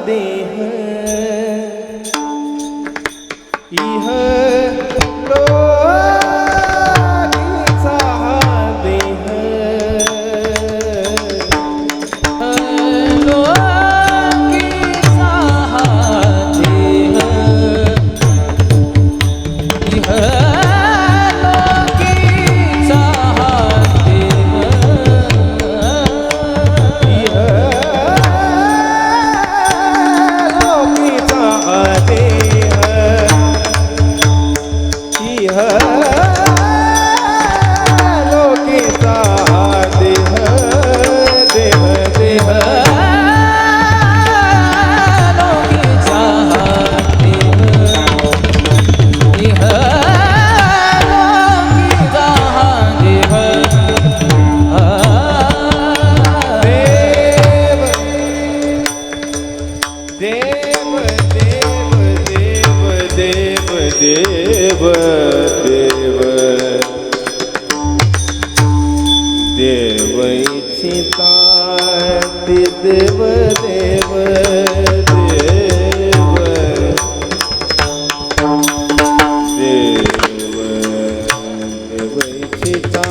देह इह लोकीचा हा देह लोकीचा हा देह इह लोकीचा हा देह इह लोकीचा हा देह इह लोकीचा हा देह देह देह लोकीचा हा देह इह लोकीचा हा देह देव देव देव देव देव देव देव इच्छिता ते देव देव देव देव देव इच्छिता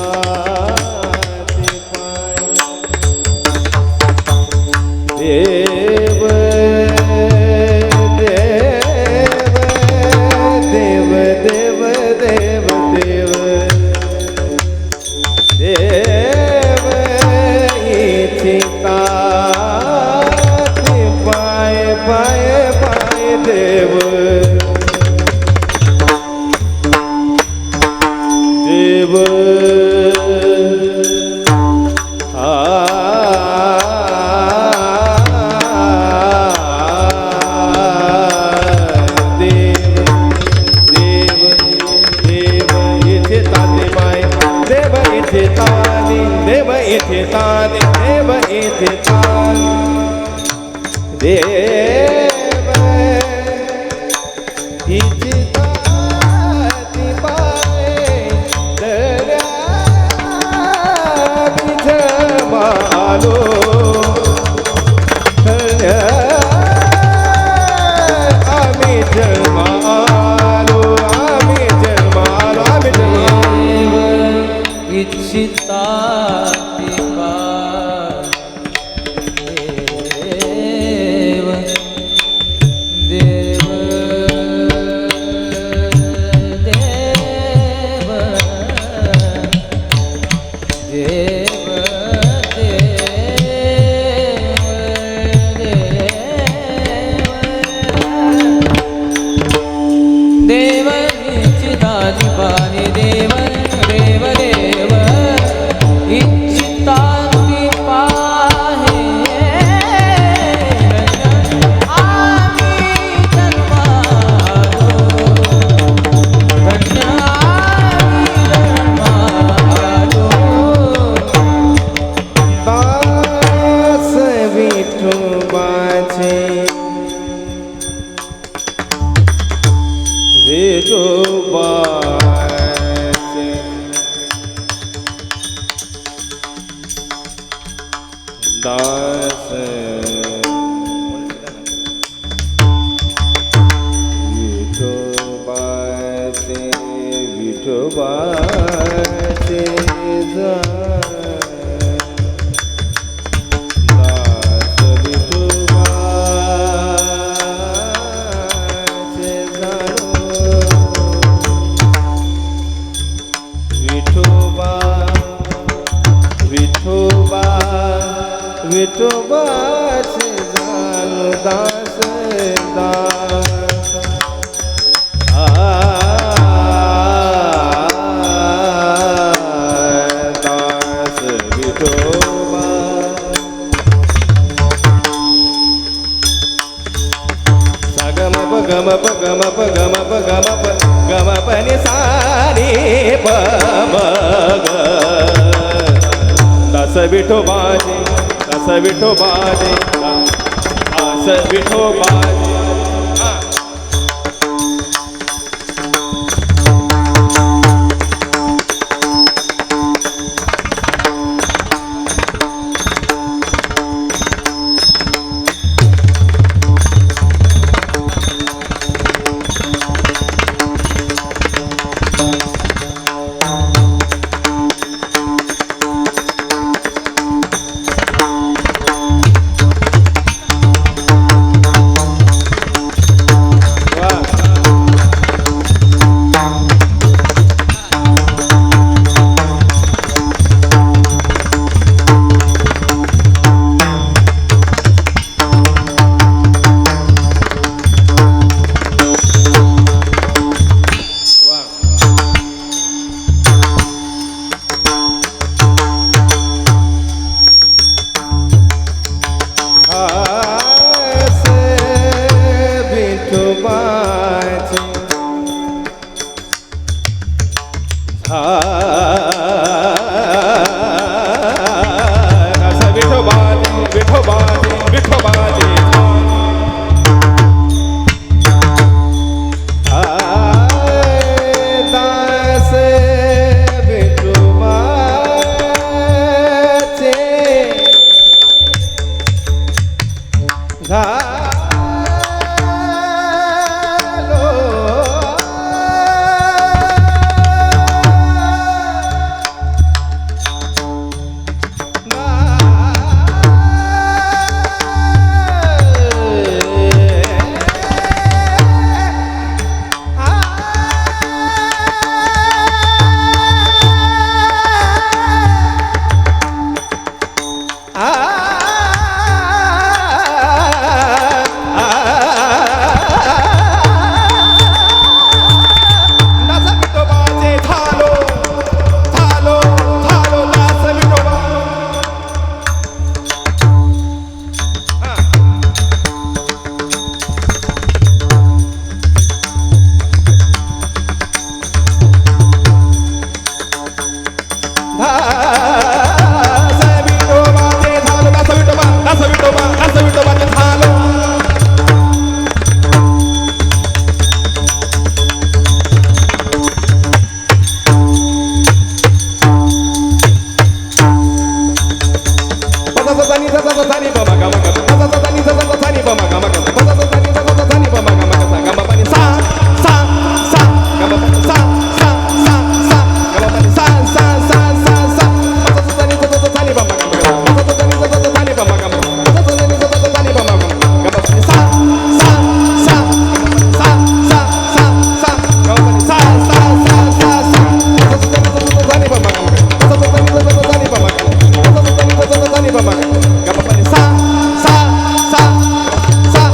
ते पाय देव देव देव देव देव देव इच्छिता ते पाय पाय पाय देव देव देव इथे ताने देव इथे ताने देव इथे ताने पाय दर्या बिझ मालो दर्या आम्ही जन्मालो आम्ही जन्मालो आम्ही जन्मालो इच्छिता ते पाय देव देव देव देव देव इच्छिता ते पाय देव देव देव इच्छिता ते पाहे आम्ही जन्मालो धन्य आम्ही जन्मालो दास विठोबाचे विठोबाचे दास विठोबाचे विठोबाचे दास विठोबाचे विठोबा विठोबा विठोबाचे जाणू दास दास दास विठोबा सगम पगम पगम पगम पगम पगम पनि सारी पमग दास विठोबाचे दास विठोबाचे दास विठोबाचे दास विठोबाचे झालो झालो झालो दास विठोबा दास विठोबाचे झालो दास विठोबा दास विठोबा दास विठोबाचे झालो सा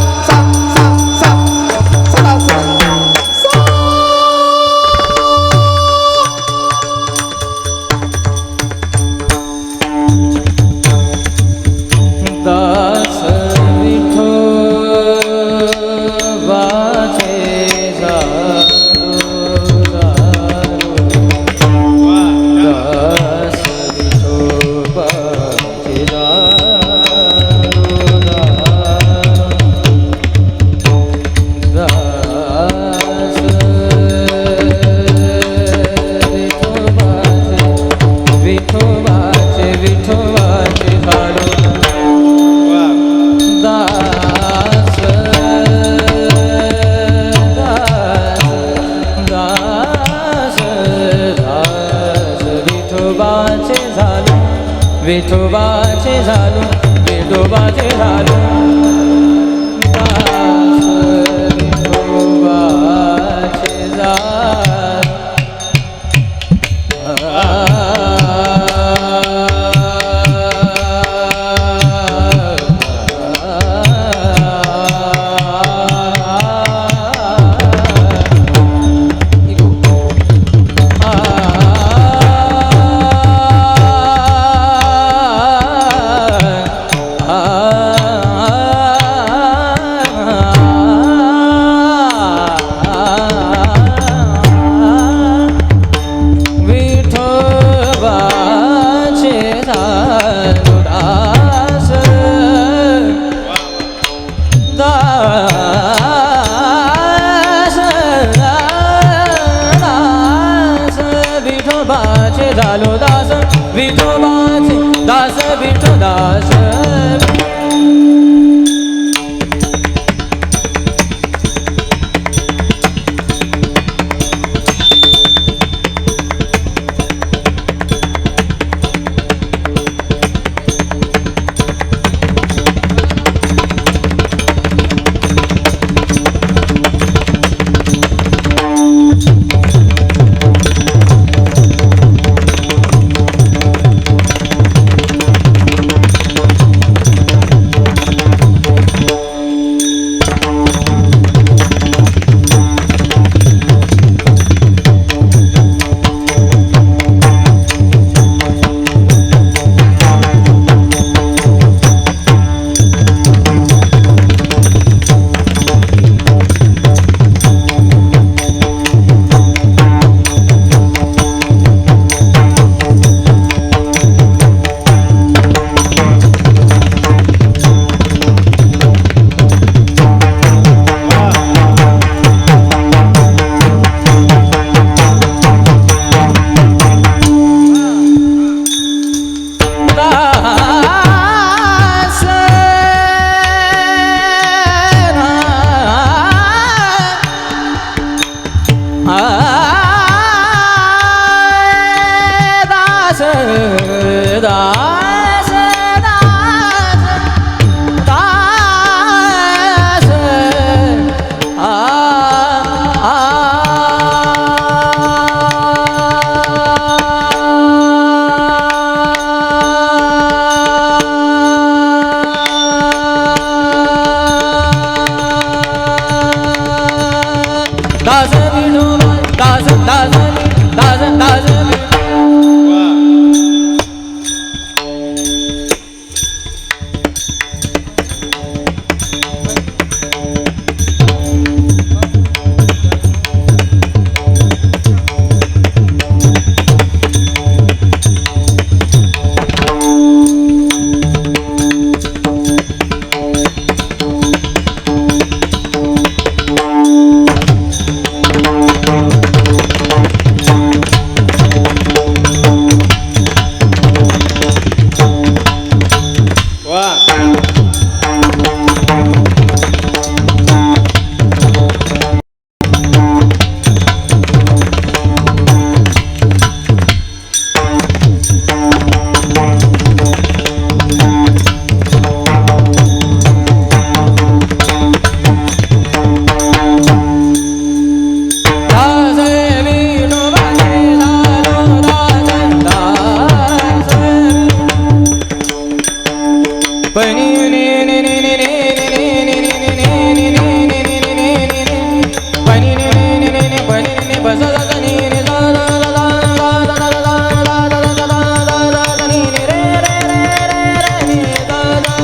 पनि ने ने ने ने ने ने ने ने ने ने ने ने ने ने ने ने ने पनि ने ने ने ने पनि ने बस दा दा नि ने दा दा दा दा दा दा दा दा दा दा दा दा नि ने रे रे रे रे रे नि दा दा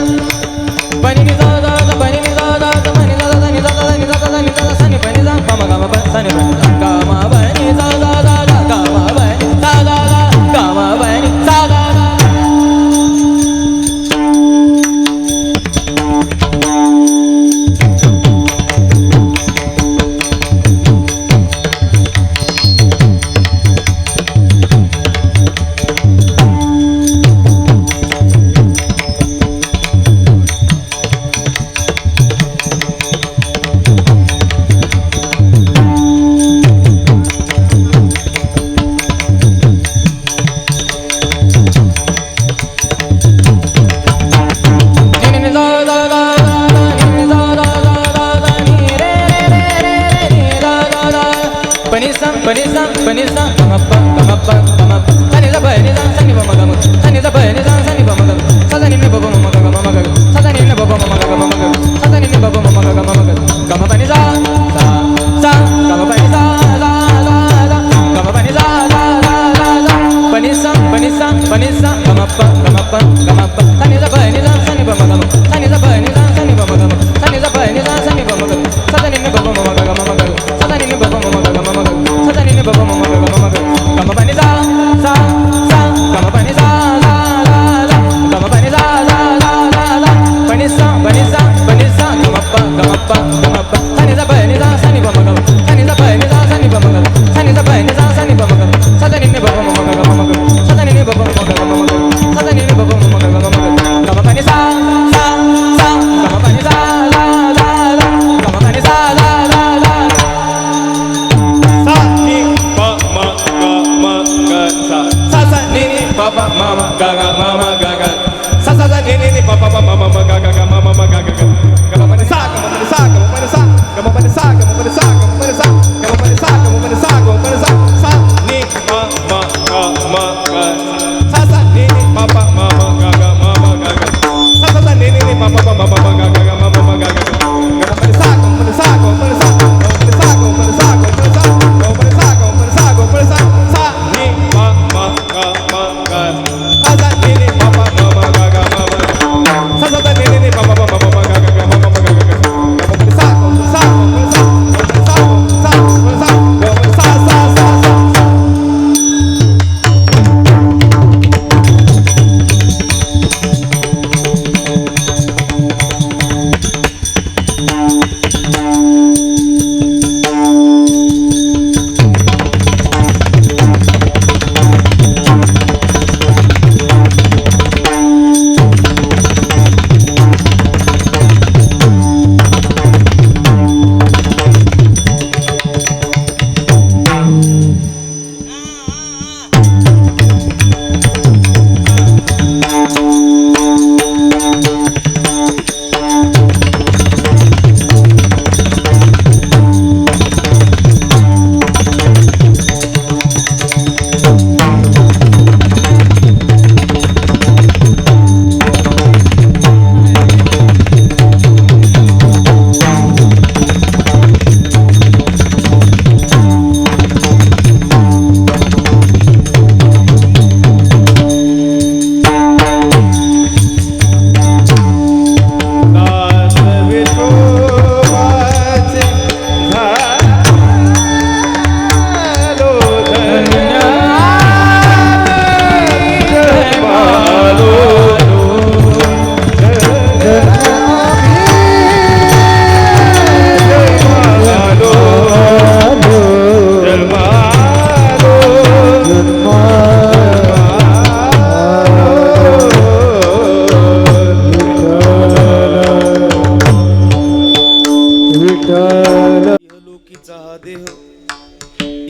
पनि नि दा दा दा पनि नि दा दा दा पनि दा दा नि दा दा नि दा दा नि दा दा सा नि पनि दा गा मा गा मा सा नि गा मा पनि दा दा दा दा गा मा पनि दा दा दा गा मा पनि दा दा दा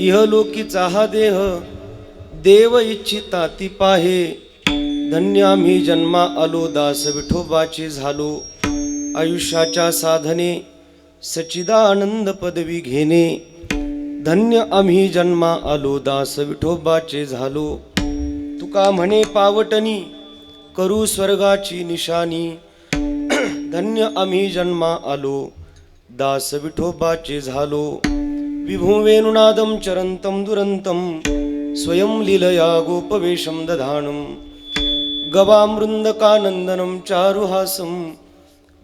इहलोकीचा हा देह देव इच्छिता ती पाहे. धन्य आम्ही जन्मा आलो दास विठोबाचे झालो. आयुष्याच्या साधने सच्चिदानंद पदवी घेणे. धन्य आम्ही जन्मा आलो दास विठोबाचे झालो. तुका म्हणे पावटणी करू स्वर्गाची निशाणी. धन्य आम्ही जन्मा आलो दास विठोबाचे झालो विभू वेणुनादं चरन्तं दुरन्तं स्वयं लीलया गोपवेशं दधानं गवामृन्दकानन्दनं चारुहासं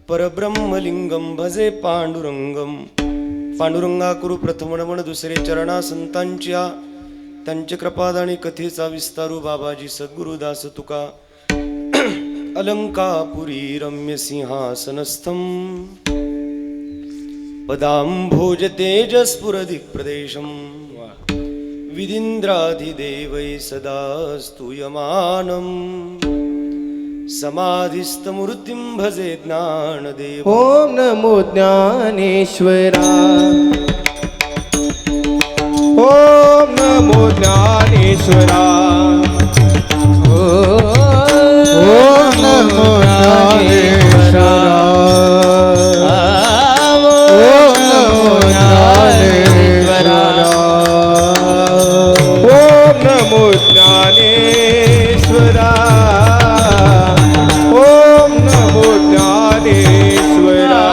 परब्रह्मलिंगं भजे पांडुरंगम. पांडुरंगा करू प्रथम नमन दुसरे चरणा संतांच्या त्यांच्या कृपादानी कथेचा विस्तारू बाबाजी सद्गुरुदास तुका अलंकापुरी रम्य सिंहासनस्थं पदांभोज तेजस्फुरदिक्प्रदेशं विदीन्द्राधिदेवै सदा स्तूयमानम् समाधिस्थमूर्तिं भजे ज्ञानदेव. ओम नमो ज्ञानेश्वरा ओम नमो ज्ञानेश्वरा ओम नमो ज्ञानेश्वरा ओम नमो ज्ञानेश्वरा ओम नमो ज्ञानेश्वरा ओम नमो ज्ञानेश्वरा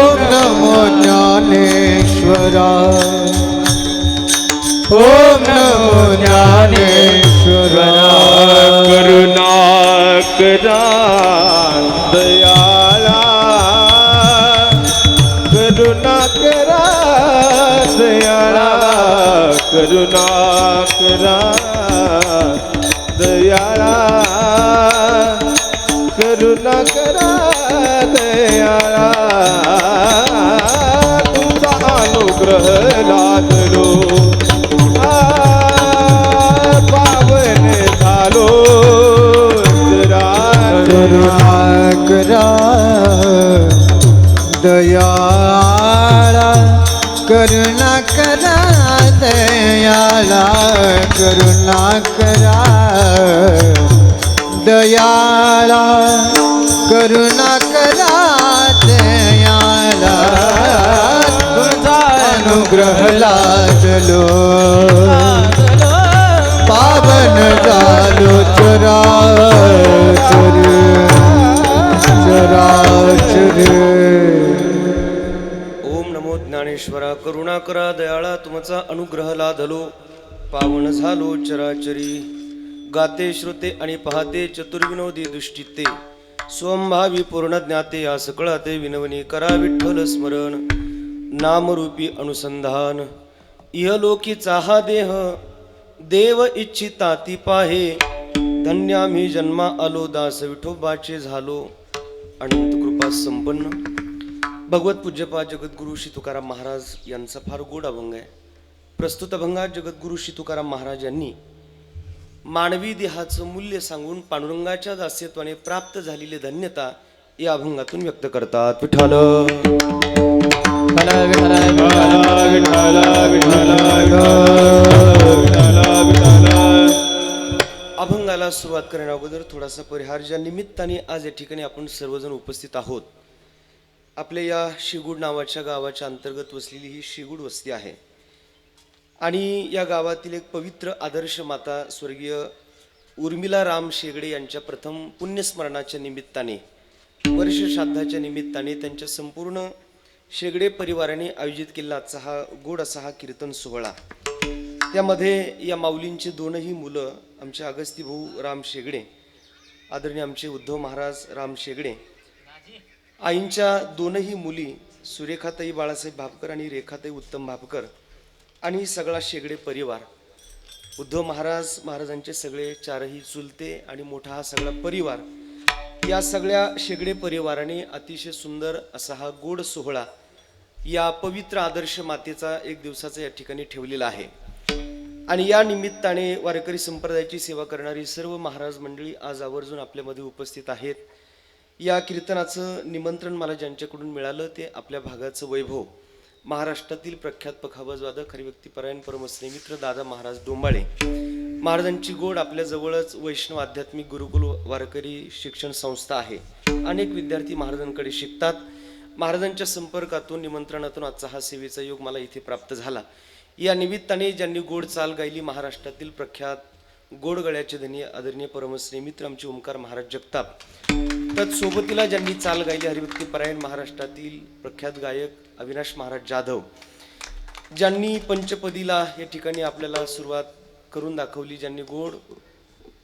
ओम नमो ज्ञानेश्वरा ओम नमो ज्ञानेश्वरा. करुणाकरा दयाला करुणाकरा दयाला करुणाकरा दयाला करुणाकरा दयाला तुमचा अनुग्रह लादलो पावन झालो करुणाकरा दयाळा करुणाकरा दयाळा करुणाकरा दयाळा करुणाकरा दयाळा तुझा अनुग्रह लादलो पावन झालो चराचर चराचर. ओम नमो ज्ञानेश्वरा करुणाकरा दयाळा तुमचा अनुग्रह लाधलो पावन झालो चराचरी. गाते श्रोते आणि पाहते चतुर्विनोदी दृष्टीते स्वंभावी पूर्ण ज्ञाते या सकळाते विनवणी करा विठ्ठल स्मरण नामरूपी अनुसंधान. इहलोकीचा हा देह देव इच्छिता ती पाहे धन्य आम्ही जन्मा आलो दास विठोबाचे झालो अनंत कृपा संपन्न. भगवत पूज्यपाद जगद्गुरु श्री तुकाराम महाराज यांचा फार गोड अभंग आहे. प्रस्तुत अभंगात जगद्गुरु श्री तुकाराम महाराज यांनी मानवी देहाचं मूल्य सांगून पांडुरंगाच्या दास्यत्वाने प्राप्त झालेली धन्यता या अभंगातून व्यक्त करतात. विठ्ठल अभंगाला सुरुवात करण्या अगोदर थोडासा परिहार. ज्या निमित्ताने आज या ठिकाणी आपण सर्वजण उपस्थित आहोत, आपल्या या शिगूड नावाच्या गावाच्या अंतर्गत वसलेली ही शिगूड वस्ती आहे आणि या गावातील एक पवित्र आदर्श माता स्वर्गीय उर्मिला राम शेगडे यांच्या प्रथम पुण्यस्मरणाच्या निमित्ताने वर्ष श्राद्धाच्या निमित्ताने त्यांच्या संपूर्ण शेगडे परिवाराने आयोजित केलेला आजचा हा गोड असा हा कीर्तन सोहळा. त्यामध्ये या माऊलींचे दोनही मुलं आमचे अगस्ती भाऊ राम शेगडे, आदरणीय आमचे उद्धव महाराज राम शेगडे, आईंच्या दोनही मुली सुरेखाताई बाळासाहेब भापकर आणि रेखाताई उत्तम भापकर आणि सगळा शेगडे परिवार, उद्धव महाराजांचे सगळे चारही चुलते आणि मोठा हा सगळा परिवार, या सगळ्या शेगडे परिवाराने अतिशय सुंदर असा हा गोड सोहळा या पवित्र आदर्श मातेचा एक दिवसाचा या ठिकाणी ठेवलेला आहे. आणि या निमित्ताने वारकरी संप्रदायाची सेवा करणारी सर्व महाराज मंडळी आज आवर्जून आपल्यामध्ये उपस्थित आहेत. या कीर्तनाचं निमंत्रण मला ज्यांच्याकडून मिळालं ते आपल्या भागाचं वैभव महाराष्ट्रातील प्रख्यात पखावजवादक हरिभक्तीपरायण परमस्नेमित्र दादा महाराज डोंबाळे महाराजांची गोड आपल्या जवळच वैष्णव आध्यात्मिक गुरुकुल वारकरी शिक्षण संस्था आहे. अनेक विद्यार्थी महाराजांकडे शिकतात. महाराजांच्या संपर्कातून निमंत्रणातून आजचा हा सेवेचा योग मला इथे प्राप्त झाला. या निमित्ताने ज्यांनी गोड चाल गायली महाराष्ट्रातील प्रख्यात गोड गळ्याचे धनी आदरणीय परमश्री मित्र आमचे ओंकार महाराज जगताप, तत्सोबतीला ज्यांनी चाल गायली हरिभक्ती परायण महाराष्ट्रातील प्रख्यात गायक अविनाश महाराज जाधव, ज्यांनी पंचपदीला या ठिकाणी आपल्याला सुरुवात करून दाखवली, ज्यांनी गोड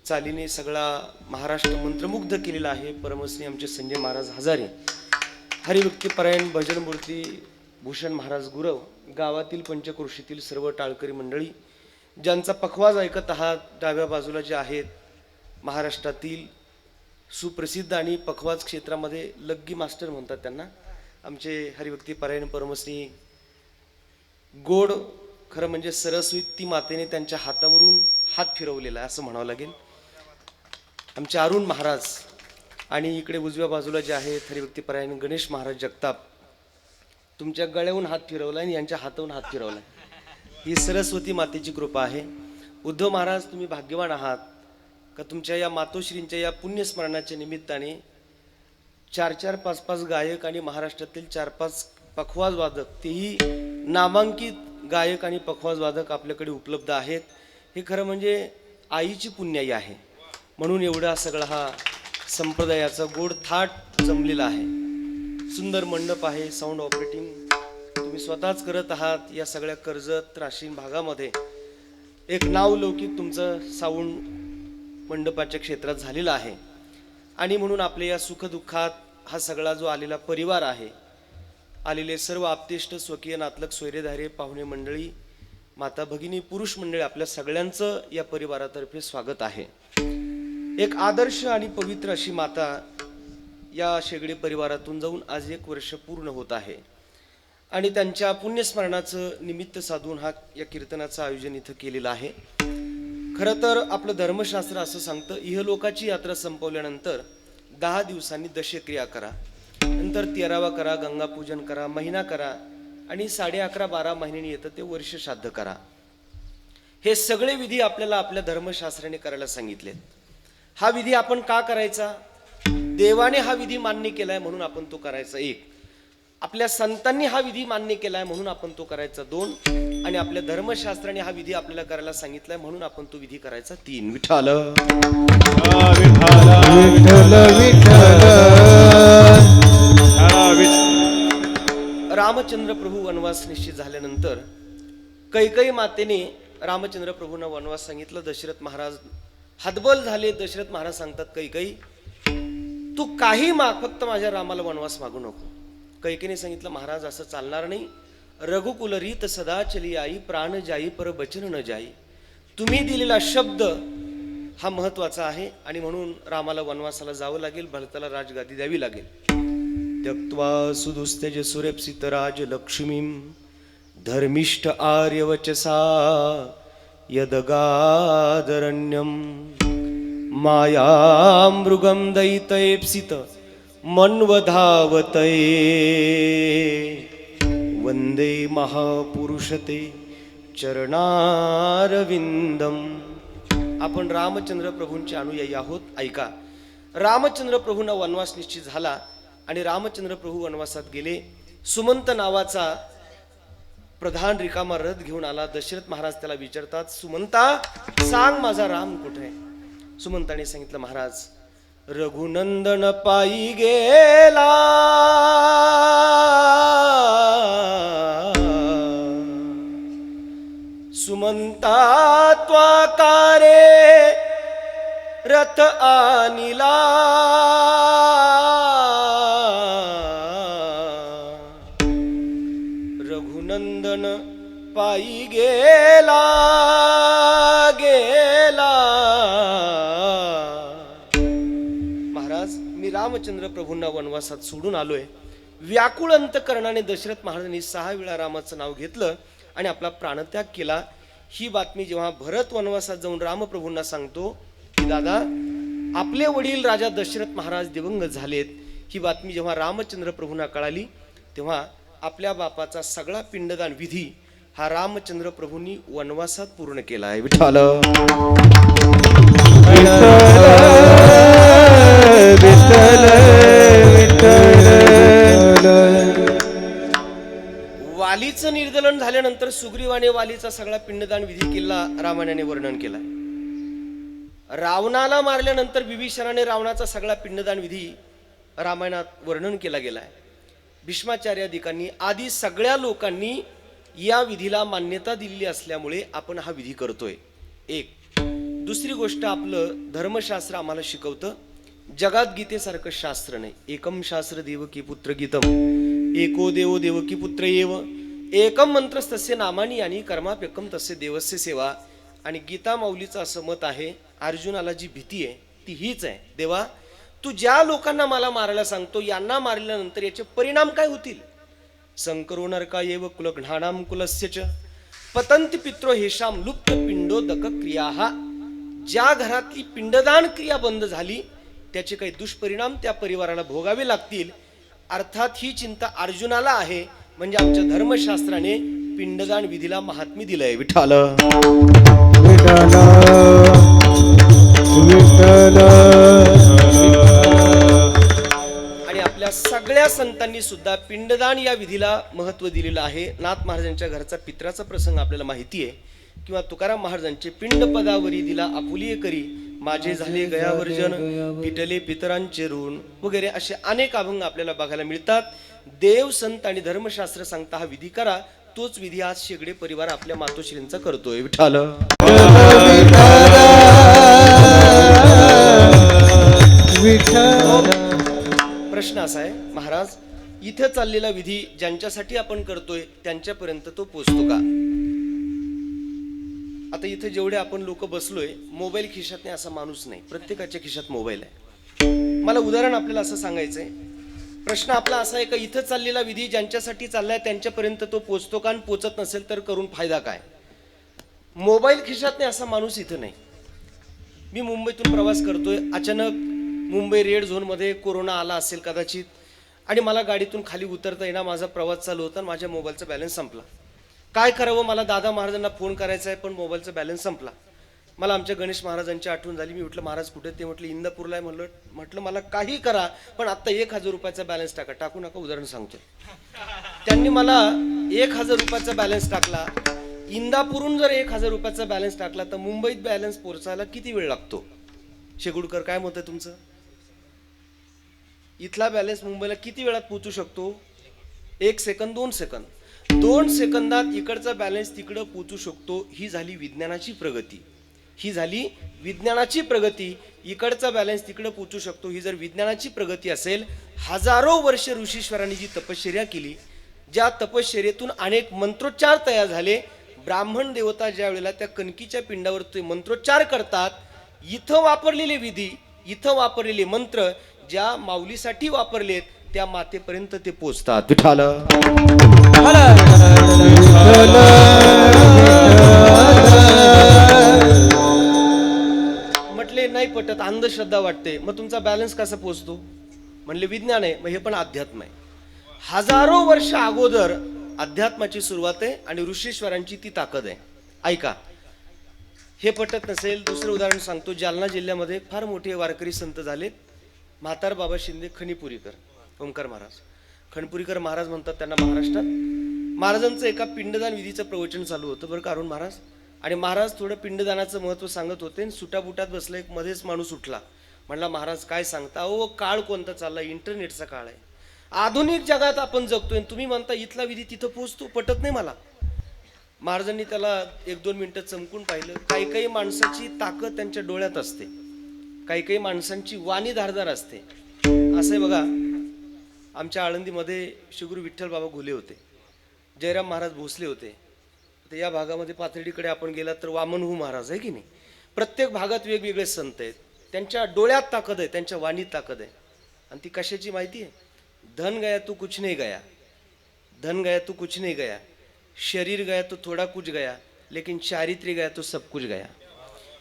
चालीने सगळा महाराष्ट्र मंत्रमुग्ध केलेला आहे, परमश्री आमचे संजय महाराज हजारे, हरिभक्ती परायण भजनमूर्ती भूषण महाराज गुरव, गावातील पंचक्रोशीतील सर्व टाळकरी मंडळी, ज्यांचा पखवाज ऐकत आहात, डाव्या बाजूला जे आहेत महाराष्ट्रातील सुप्रसिद्ध आणि पखवाज क्षेत्रामध्ये लग्गी मास्टर म्हणतात त्यांना, आमचे हरिभक्ती परायण परमश्री गोड, खरं म्हणजे सरस्वती मातेने त्यांच्या हातावरून हात फिरवलेला आहे असं म्हणावं लागेल, आमचे अरुण महाराज, आणि इकडे उजव्या बाजूला जे आहेत हरिभक्ती परायण गणेश महाराज जगताप, तुमच्या गळ्याहून हात फिरवला आणि यांच्या हातावरून हात फिरवला, ही सरस्वती मातेची कृपा आहे. उद्धव महाराज, तुम्ही भाग्यवान आहात का तुमच्या या मातोश्रींच्या या पुण्यस्मरणाच्या निमित्ताने 4-4, 5-5 गायक आणि महाराष्ट्रातील 4-5 पखवाज वादक, तेही नामांकित गायक आणि पखवाज वादक आपल्याकडे उपलब्ध आहेत. हे खरं म्हणजे आईची पुण्याई आहे, म्हणून एवढा सगळा हा संप्रदायाचा गोड थाट जमलेला आहे. सुंदर मंडप आहे, साऊंड ऑपरेटिंग तुम्ही स्वतःच करत आहात. या सगळ्या कर्जत राशीन भागामध्ये एक नावलौकिक तुमचं साऊंड मंडपाच्या क्षेत्रात झालेलं आहे, आणि म्हणून आपल्या या सुखदुःखात हा सगळा जो आलेला परिवार आहे, आलेले सर्व आप्तेष्ट स्वकीय नातलग सोयरेधारे पाहुणे मंडळी, माता भगिनी पुरुष मंडळी, आपल्या सगळ्यांचं या परिवारातर्फे स्वागत आहे. एक आदर्श आणि पवित्र अशी माता या शेगडी परिवारातून जाऊन आज 1 वर्ष पूर्ण होत आहे, आणि त्यांच्या पुण्यस्मरणाचं निमित्त साधून हा या कीर्तनाचं आयोजन इथं केलेलं आहे. खरं तर आपलं धर्मशास्त्र असं सांगतं, इहलोकाची यात्रा संपवल्यानंतर 10 दिवसांनी दशक्रिया करा, नंतर 13वा करा, गंगापूजन करा, महिना करा, आणि 11.5-12 महिन्यांनी येतं ते वर्ष श्राद्ध करा. हे सगळे विधी आपल्याला आपल्या धर्मशास्त्राने करायला सांगितलेत. हा विधी आपण का करायचा? देवाने हा विधी मान्य केलाय म्हणून आपण तो करायचा 1, आपल्या संतांनी हा विधी मान्य केलाय म्हणून आपण तो करायचा 2, आणि आपल्या धर्मशास्त्राने हा विधी आपल्याला करायला सांगितलाय म्हणून आपण तो विधी करायचा 3. विठ्ठल रामचंद्र प्रभू वनवास निश्चित झाल्यानंतर कैकेयी मातेने रामचंद्र प्रभूंना वनवास सांगितलं. दशरथ महाराज हतबल झाले. दशरथ महाराज सांगतात, कैकेयी तू काही माग, फक्त माझ्या रामाला वनवास मागू नको. कैकेयीने सांगितलं, महाराज असं चालणार नाही. रघुकुल रीत सदा चली आई, प्राण जाई पर बचन न जाई. तुम्ही दिलेला शब्द हा महत्वाचा आहे, आणि म्हणून रामाला वनवासाला जावं लागेल, भरताला राजगादी द्यावी लागेल. त्यक्त्वा सुदुस्तेज सुरेप्सित राज लक्ष्मीं धर्मिष्ठ आर्यवचसा यदगादरण्यम मायामृगं दयितयेप्सित मन्वधावतये वंदे महापुरुषते चरणारविंदम. आपण रामचंद्र प्रभूंचे अनुयायी आहोत. ऐका, रामचंद्र प्रभूंना वनवास निश्चित झाला आणि रामचंद्र प्रभू वनवासात गेले. सुमंत नावाचा प्रधान रिकामा रथ घेऊन आला. दशरथ महाराज त्याला विचारतात, सुमंता सांग माझा राम कुठे आहे? सुमंताने सांगितलं, महाराज रघुनंदन पायी गेला, सुमंता त्वाकारे रथ आनिला, रघुनंदन पायी गेला गेला. महाराज, मी रामचंद्र प्रभूंना वनवासात सोडून आलोय. व्याकुळ अंतकरणाने दशरथ महाराजांनी 6 वेळा रामाचं नाव घेतलं आणि आपला प्राणत्याग केला. ही बातमी जेव्हा भरत वनवासात जाऊन रामप्रभूंना सांगतो की दादा आपले वडील राजा दशरथ महाराज दिवंगत झालेत, ही बातमी जेव्हा रामचंद्र प्रभूंना कळाली, तेव्हा आपल्या बापाचा सगळा पिंडदान विधी हा रामचंद्र प्रभूंनी वनवासात पूर्ण केला आहे. विठ्ठल वालीचं निर्दलन झाल्यानंतर सुग्रीवाने वालीचा सगळा पिंडदान विधी केला रामायणाने वर्णन केला. रावणाला मारल्यानंतर बिभीषणाने रावणाचा सगळा पिंडदान विधी रामायणात वर्णन केला गेला आहे. भीष्माचार्यादिकांनी आदी सगळ्या लोकांनी या विधीला मान्यता दिलेली असल्यामुळे आपण हा विधी करतोय. एक दुसरी गोष्ट, आपलं धर्मशास्त्र आम्हाला शिकवतं जगात गीतेसारखं शास्त्र नाही. एकम शास्त्र देवकी पुत्र गीतम, एको देवो देवकी पुत्र एव, एकम मंत्रस्तस्य नामानी आणि कर्माप्यकम तस्य देवस्य सेवा. आणि गीता माऊलीचं असं मत आहे, अर्जुनाला जी भीती आहे ती हीच आहे, देवा तू ज्या लोकांना मला मारायला सांगतो यांना मारल्यानंतर याचे परिणाम काय होतील. संकरो नरका येव कुलघ्नानाम कुलस्य च पतंती पित्रो हेशाम लुप्त पिंडोदक क्रिया. ज्या घरातली पिंडदान क्रिया बंद झाली त्याचे काही दुष्परिणाम त्या परिवाराला भोगावे लागतील. अर्थात ही चिंता अर्जुनाला आहे, म्हणजे आमच्या धर्मशास्त्राने पिंडदान विधीला महात्म्य दिलंय. विठ्ठल आणि आपल्या सगळ्या संतांनी सुद्धा पिंडदान या विधीला महत्व दिलेलं आहे. नाथ महाराजांच्या घरचा पित्राचा प्रसंग आपल्याला माहिती आहे, किंवा तुकाराम महाराजांचे पिंड पदावरी दिला आपुलिये करी, माझे झाले गयावर्जन पिटले पितरांचे ऋण वगैरे असे अनेक अभंग आपल्याला बघायला मिळतात. देव संत आणि धर्मशास्त्र सांगता हा विधी करा, तोच विधी आज शेगडे परिवार आपल्या मातोश्रींचा करतोय. विठ्ठल प्रश्न असा आहे, महाराज इथे चाललेला विधी ज्यांच्यासाठी आपण करतोय त्यांच्यापर्यंत तो पोचतो का. आता इथे जेवढे आपण लोक बसलोय, मोबाईल खिशात नाही असा माणूस नाही, प्रत्येकाच्या खिशात मोबाईल आहे. मला उदाहरण आपल्याला असं सांगायचंय. प्रश्न आपला असा आहे का इथं चाललेला विधी ज्यांच्यासाठी चाललाय त्यांच्यापर्यंत तो पोचतो का, आणि पोचत नसेल तर करून फायदा काय. मोबाईल खिशात नाही असा माणूस इथं नाही. मी मुंबईतून प्रवास करतोय, अचानक मुंबई रेड झोनमध्ये कोरोना आला असेल कदाचित, आणि मला गाडीतून खाली उतरता येईना. माझा प्रवास चालू होता, माझ्या मोबाईलचा बॅलन्स संपला. काय करावं, मला दादा महाराजांना फोन करायचा आहे पण मोबाईलचा बॅलन्स संपला. मला आमच्या गणेश महाराजांची आठवण झाली. मी म्हटलं महाराज कुठे, ते म्हटलं इंदापूरला आहे. म्हटलं मला काही करा पण आत्ता 1000 रुपयाचा बॅलन्स टाका. टाकू नका, उदाहरण सांगतोय. त्यांनी मला 1000 रुपयाचा बॅलन्स टाकला. इंदापूरून जर 1000 रुपयाचा बॅलन्स टाकला तर मुंबईत बॅलन्स पोहोचायला किती वेळ लागतो. शेगुडकर काय मत आहे तुमचं. इथला बॅलन्स मुंबईला किती वेळात पोहोचू शकतो. 1 सेकंद 2 सेकंद, 2 सेकंदात इकडचा बॅलन्स तिकडं पोहोचू शकतो. ही झाली विज्ञानाची प्रगती. ही झाली विज्ञानाची प्रगती. इकडचा बॅलन्स तिकडं पोहोचू शकतो. ही जर विज्ञानाची प्रगती असेल, हजारो वर्ष ऋषीश्वरांनी जी तपश्चर्या केली, ज्या तपश्चर्येतून अनेक मंत्रोच्चार तयार झाले. ब्राह्मण देवता ज्या वेळेला त्या कणकीच्या पिंडावर ते मंत्रोच्चार करतात, इथं वापरलेले विधी, इथं वापरलेले मंत्र ज्या माऊलीसाठी वापरलेत त्या मातेपर्यंत ते पोचतात. विठ्ठल म्हटले नाही पटत, अंधश्रद्धा वाटते. मग तुमचा बॅलन्स कसा पोचतो. म्हणले विज्ञान आहे. मग हे पण अध्यात्म आहे. हजारो वर्ष अगोदर अध्यात्माची सुरुवात आहे आणि ऋषीश्वरांची ती ताकद आहे. ऐका, हे पटत नसेल दुसरं उदाहरण सांगतो. जालना जिल्ह्यामध्ये फार मोठे वारकरी संत झाले. म्हातार बाबा शिंदे खणीपुरीकर, ओंकार महाराज खणपुरीकर महाराज म्हणतात त्यांना महाराष्ट्रात. महाराजांचं एका पिंडदान विधीचं प्रवचन चालू होतं बरं का, अरुण महाराज. आणि महाराज थोडं पिंडदानाचं महत्त्व सांगत होते. सुटाबुटात बसला एक मध्येच माणूस उठला. म्हणला महाराज काय सांगता. ओ काळ कोणता चालला, इंटरनेटचा काळ आहे. आधुनिक जगात आपण जगतोय, तुम्ही म्हणता इथला विधी तिथं पोहोचतो. पटत नाही मला. महाराजांनी त्याला 1-2 मिनिटं चमकून पाहिलं. काही काही माणसाची ताकद त्यांच्या डोळ्यात असते, काही काही माणसांची वाणी धारदार असते. असं आहे बघा, आमच्या आळंदीमध्ये श्रीगुरु विठ्ठल बाबा घुले होते, जयराम महाराज भोसले होते. तर या भागामध्ये पाथर्डीकडे आपण गेलात तर वामनहू महाराज आहे की नाही. प्रत्येक भागात वेगवेगळे संत आहेत. त्यांच्या डोळ्यात ताकद आहे, त्यांच्या वाणीत ताकद आहे. आणि ती कशाची माहिती आहे. धन गया तो कुछ नहीं गया, धन गया तो कुछ नहीं गया, शरीर गया तो थोड़ा कुछ गया, लेकिन चारित्र्य गया तो सब कुछ गया.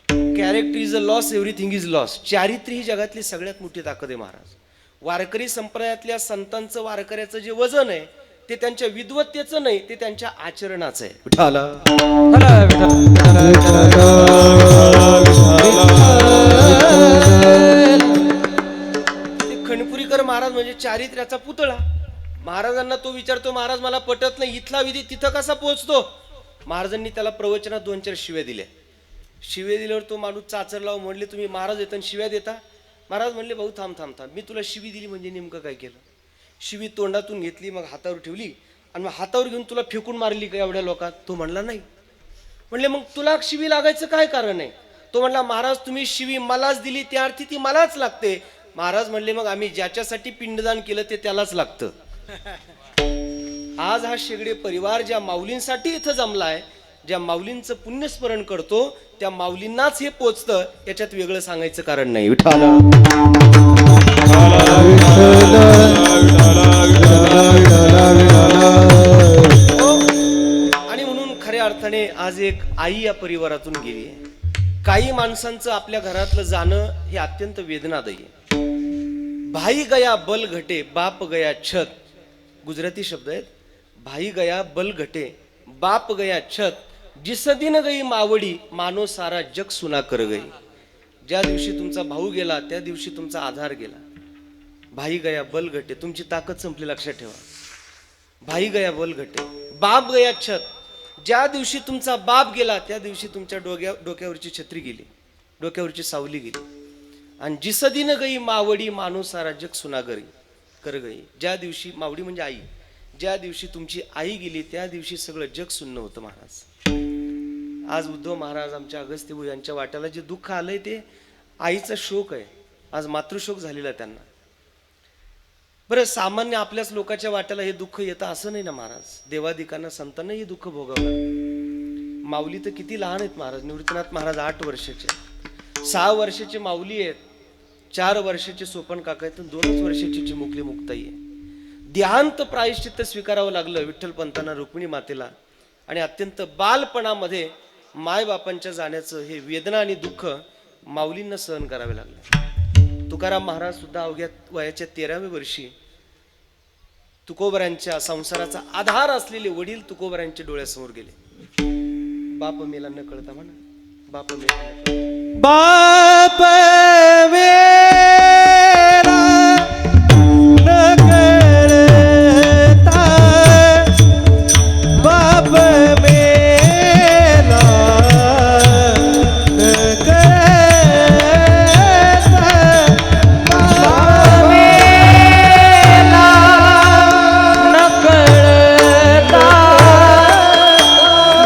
Character is a loss, everything is loss. चारित्र्य ही जगातली सगळ्यात मोठी ताकद आहे महाराज. वारकरी संप्रदायातल्या संतांचं वारकऱ्याचं जे वजन आहे ते त्यांच्या विद्वत्तेचं नाही, ते त्यांच्या आचरणाचं आहे. ते खणपुरीकर महाराज म्हणजे चारित्र्याचा पुतळा. महाराजांना तो विचारतो, महाराज मला पटत नाही, इथला विधी तिथं कसा पोहोचतो. महाराजांनी त्याला प्रवचनात 2-4 शिव्या दिल्या. शिव्या दिल्यावर तो माणूस चाचरला म्हणले तुम्ही महाराज येतात शिव्या देता. महाराज म्हणले भाऊ थांब थांब थांब, मी तुला शिवी दिली म्हणजे नेमकं काय केलं? शिवी तोंडातून घेतली, मग हातावर ठेवली आणि मग हातावर घेऊन तुला फेकून मारली का एवढ्या लोकात? तो म्हणला नाही. म्हणले मग तुला शिवी लागायचं काय कारण आहे? तो म्हणला महाराज तुम्ही शिवी मलाच दिली त्या अर्थी ती मलाच लागते. महाराज म्हणले मग आम्ही ज्याच्यासाठी पिंडदान केलं ते त्यालाच लागतं. आज हा शेगडे परिवार ज्या माऊलींसाठी इथं जमलाय, ज्या माऊलींचं पुण्यस्मरण करतो त्या माऊलींनाच हे पोचतं, याच्यात वेगळं सांगायचं कारण नाही. विठाला आणि म्हणून खऱ्या अर्थाने आज एक आई या परिवारातून गेली आहे. काही माणसांचं आपल्या घरातलं जाणं हे अत्यंत वेदनादायी आहे. भाई गया बल घटे बाप गया छत, गुजराती शब्द आहेत. भाई गया बल घटे बाप गया छत, जिस दिन गई मावडी मानो सारा जग सुना कर गई. ज्या दिवशी तुमचा भाऊ गेला त्या दिवशी तुमचा आधार गेला. भाई गया बल घटे, तुमची ताकद संपली, लक्षात ठेवा. भाई गया बल घटे बाप गया छत, ज्या दिवशी तुमचा बाप गेला त्या दिवशी तुमच्या डोक्यावरची छत्री गेली, डोक्यावरची सावली गेली. आणि जिस दिन गई मावडी मानो सारा जग सुना कर गई. ज्या दिवशी मावडी म्हणजे आई, ज्या दिवशी तुमची आई गेली त्या दिवशी सगळं जग सुन्न होतं महाराज. आज उद्धव महाराज आमच्या अगस्त्यभाऊ यांच्या वाट्याला जे दुःख आलंय ते आईचा शोक आहे. आज मातृशोक झालेला आहे त्यांना. बरं सामान्य आपल्याच लोकांच्या वाट्याला हे दुःख येतं असं नाही ना महाराज. देवादिकांना संतांना हे दुःख भोगावं. माऊली तर किती लहान आहेत महाराज. निवृत्तीनाथ महाराज 8 वर्षाचे, 6 वर्षाचे माऊली आहेत, 4 वर्षाचे सोपन काका आहेत, 2 वर्षाची चिमुकली मुक्ताई आहे. देहांत प्रायश्चित्त स्वीकारावं लागलं विठ्ठलपंतांना, रुक्मिणी मातेला. आणि अत्यंत बालपणामध्ये मायबापांच्या जाण्याचं हे वेदना आणि दुःख माऊलींना सहन करावे लागलं. तुकाराम महाराज सुद्धा अवघ्या वयाच्या 13व्या वर्षी तुकोबरांच्या संसाराचा आधार असलेले वडील तुकोबरांच्या डोळ्यासमोर गेले. बाप मेला न कळता म्हणा, बाप मेला न कळता. बाप मेला न कळता, बाप मेला न कळता, बाप मेला न कळता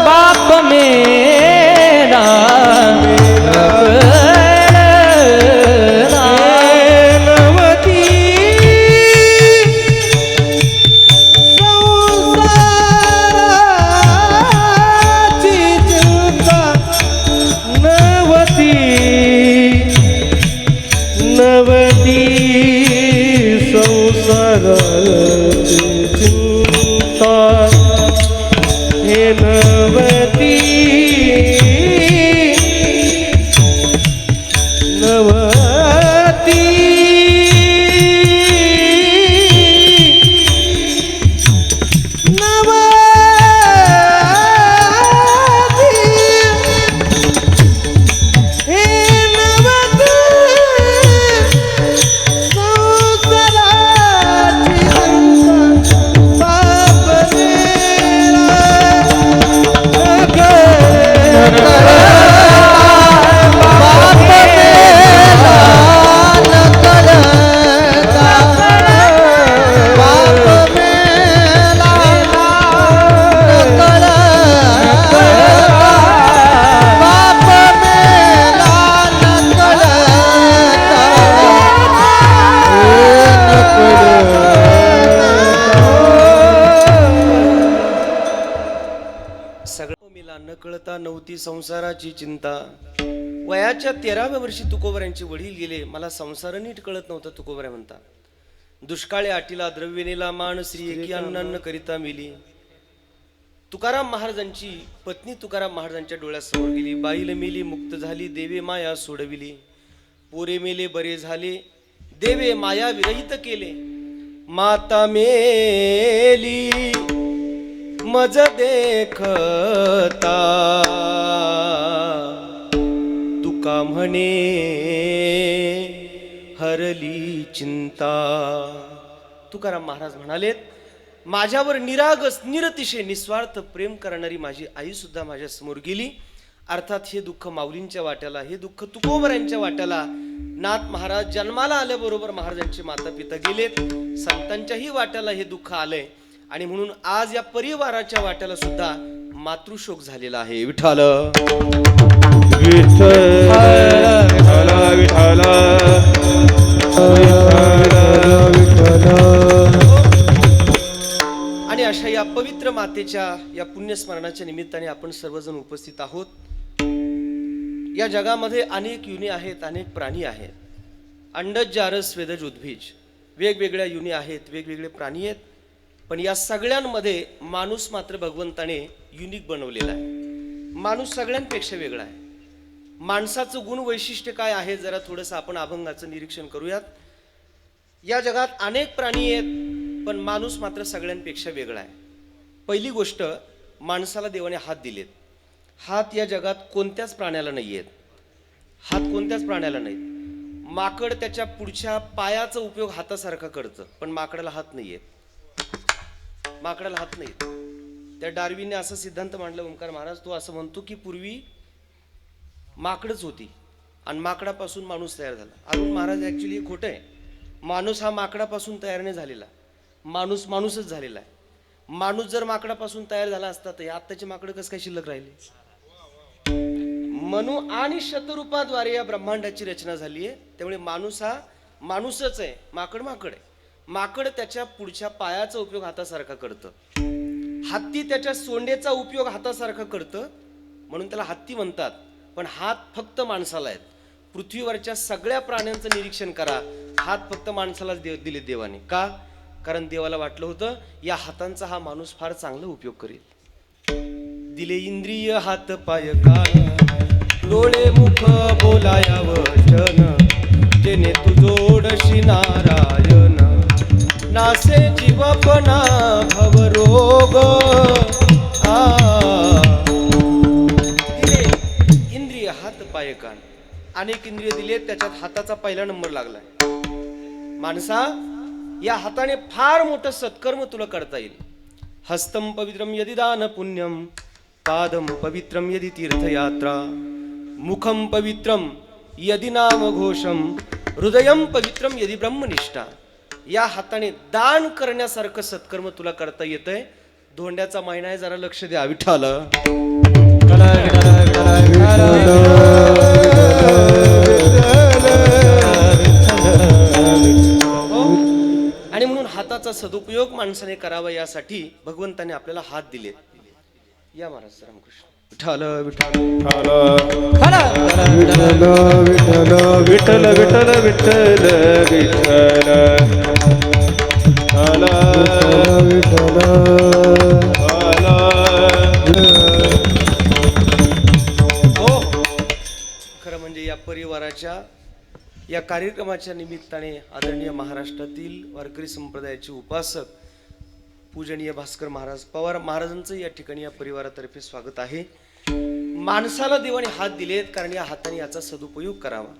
बाप मेला नव्हती संसाराची चिंता. वयाच्या 13व्या वर्षी तुकोबऱ्यांचे वडील गेले. मला संसार नीट कळत नव्हता तुकोबऱ्या म्हणतात. दुष्काळे आटीला द्रव्य नेला मान, श्री एकी अन्नान्न करिता मेली. तुकाराम महाराजांची पत्नी तुकाराम महाराजांच्या डोळ्यासमोर गेली. बाईल मेली मुक्त झाली, देवे माया सोडविली. पोरे मेले बरे झाले, देवे माया विरहित केले. माता मेली मज देखता, तुका म्हणे हरली चिंता. तुकाराम महाराज म्हणालेत, माझ्यावर निरागस निरतिशय निस्वार्थ प्रेम करणारी माझी आई सुद्धा माझ्या समोर गेली अर्थात हे दुःख माऊलींच्या वाट्याला, हे दुःख तुकोबरांच्या वाट्याला. नाथ महाराज जन्माला आल्याबरोबर महाराजांचे माता पिता गेलेत, संतांच्याही वाट्याला हे दुःख आलंय. आणि म्हणून आज या परिवाराच्या वाट्याला सुद्धा मातृशोक झालेला आहे. विठ्ठल आणि अशा या पवित्र मातेच्या या पुण्यस्मरणाच्या निमित्ताने आपण सर्वजण उपस्थित आहोत. या जगामध्ये अनेक युनी आहेत, अनेक प्राणी आहेत. अंडज, जारस, स्वेदज, उद्भिज वेगवेगळ्या युनी आहेत, वेगवेगळे प्राणी आहेत. पण या सगळ्यांमध्ये माणूस मात्र भगवंताने युनिक बनवलेला आहे. माणूस सगळ्यांपेक्षा वेगळा आहे. माणसाचं गुण वैशिष्ट्य काय आहे जरा थोडंसं आपण अभंगाचं निरीक्षण करूयात. या जगात अनेक प्राणी आहेत, पण माणूस मात्र सगळ्यांपेक्षा वेगळा आहे. पहिली गोष्ट, माणसाला देवाने हात दिलेत. हात या जगात कोणत्याच प्राण्याला नाही आहेत. हात कोणत्याच प्राण्याला नाहीत. माकड त्याच्या पुढच्या पायाचा उपयोग हातासारखा करतं, पण माकडाला हात नाही आहेत. माकडाला हात नाहीत. त्या डार्विनने असा सिद्धांत मांडला ओंकार महाराज, तो असं म्हणतो की पूर्वी माकडच होती आणि माकडापासून माणूस तयार झाला. अरुण महाराज ऍक्च्युली हे खोटं आहे. माणूस हा माकडापासून तयार नाही झालेला, माणूस माणूसच झालेला आहे. माणूस जर माकडापासून तयार झाला असता तर आत्ताचे माकडं कसं काय शिल्लक राहिले. मनु आणि शतरूपाद्वारे या ब्रह्मांडाची रचना झाली आहे. त्यामुळे माणूस हा माणूसच आहे, माकड माकड आहे. माकड त्याच्या पुढच्या पायाचा उपयोग हातासारखा करतं. हत्ती त्याच्या सोंडेचा उपयोग हातासारखा करतं, म्हणून त्याला हत्ती म्हणतात. पण हात फक्त माणसाला आहेत. पृथ्वीवरच्या सगळ्या प्राण्यांचं निरीक्षण करा, हात फक्त माणसालाच दिले देवाने. का? कारण देवाला वाटलं होतं या हातांचा हा माणूस फार चांगला उपयोग करेल. दिले इंद्रिय हात पाय कान, डोळे मुख बोलाया वचन, जेणे तू जोडशी नारायण, नासे जीवपणा भवरोग. दिले इंद्रिय हात पाय कान, अनेक इंद्रिय दिले, त्याच्यात हाताचा पहिला नंबर लागलाय. माणसा, या हाताने फार मोठं सत्कर्म तुला करता येईल. हस्तम पवित्रम यदि दान पुण्यम, पादम पवित्रम यदि तीर्थयात्रा, मुखम पवित्रम यदि नाम घोषम, हृदयम पवित्रम यदि ब्रह्मनिष्ठा. या हाताने दान करण्यासारखं सत्कर्म तुला करता येतंय. धोंड्याचा महिना आहे, जरा लक्ष द्या. विठ्ठल आणि म्हणून हाताचा सदुपयोग माणसाने करावा यासाठी भगवंताने आपल्याला हात दिलेत. या महाराज रामकृष्ण. विठ्ठल विठ्ठल विठ्ठल विठ्ठल विठ्ठल हो, खरं म्हणजे या परिवाराच्या या कार्यक्रमाच्या निमित्ताने आदरणीय महाराष्ट्रातील वारकरी संप्रदायाचे उपासक पूजनीय भास्कर महाराज पवार महाराजांचं या ठिकाणी या परिवारातर्फे स्वागत आहे. माणसाला देवाने हात दिलेत, कारण या हाताने याचा सदुपयोग करावा.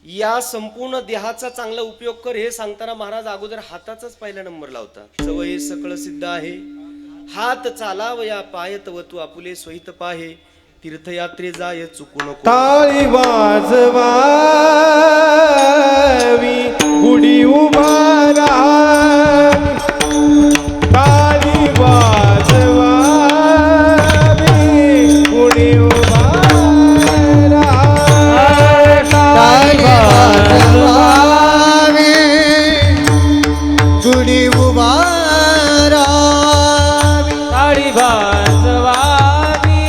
या संपूर्ण देहाचा चांगला उपयोग कर हे सांगताना महाराज अगोदर हाताचाच पहिला नंबर लावतात. सवय सकळ सिद्ध आहे, हात चालावया पाय तव तू आपुले सोहित पाहे, तीर्थयात्रे जाय चुकू नको. टाळी वाजवावी गुढी उभारावी, टाळी वाजवावी गुढी उभारावी, टाळी वाजवावी गुढी उभारावी, टाळी वाजवावी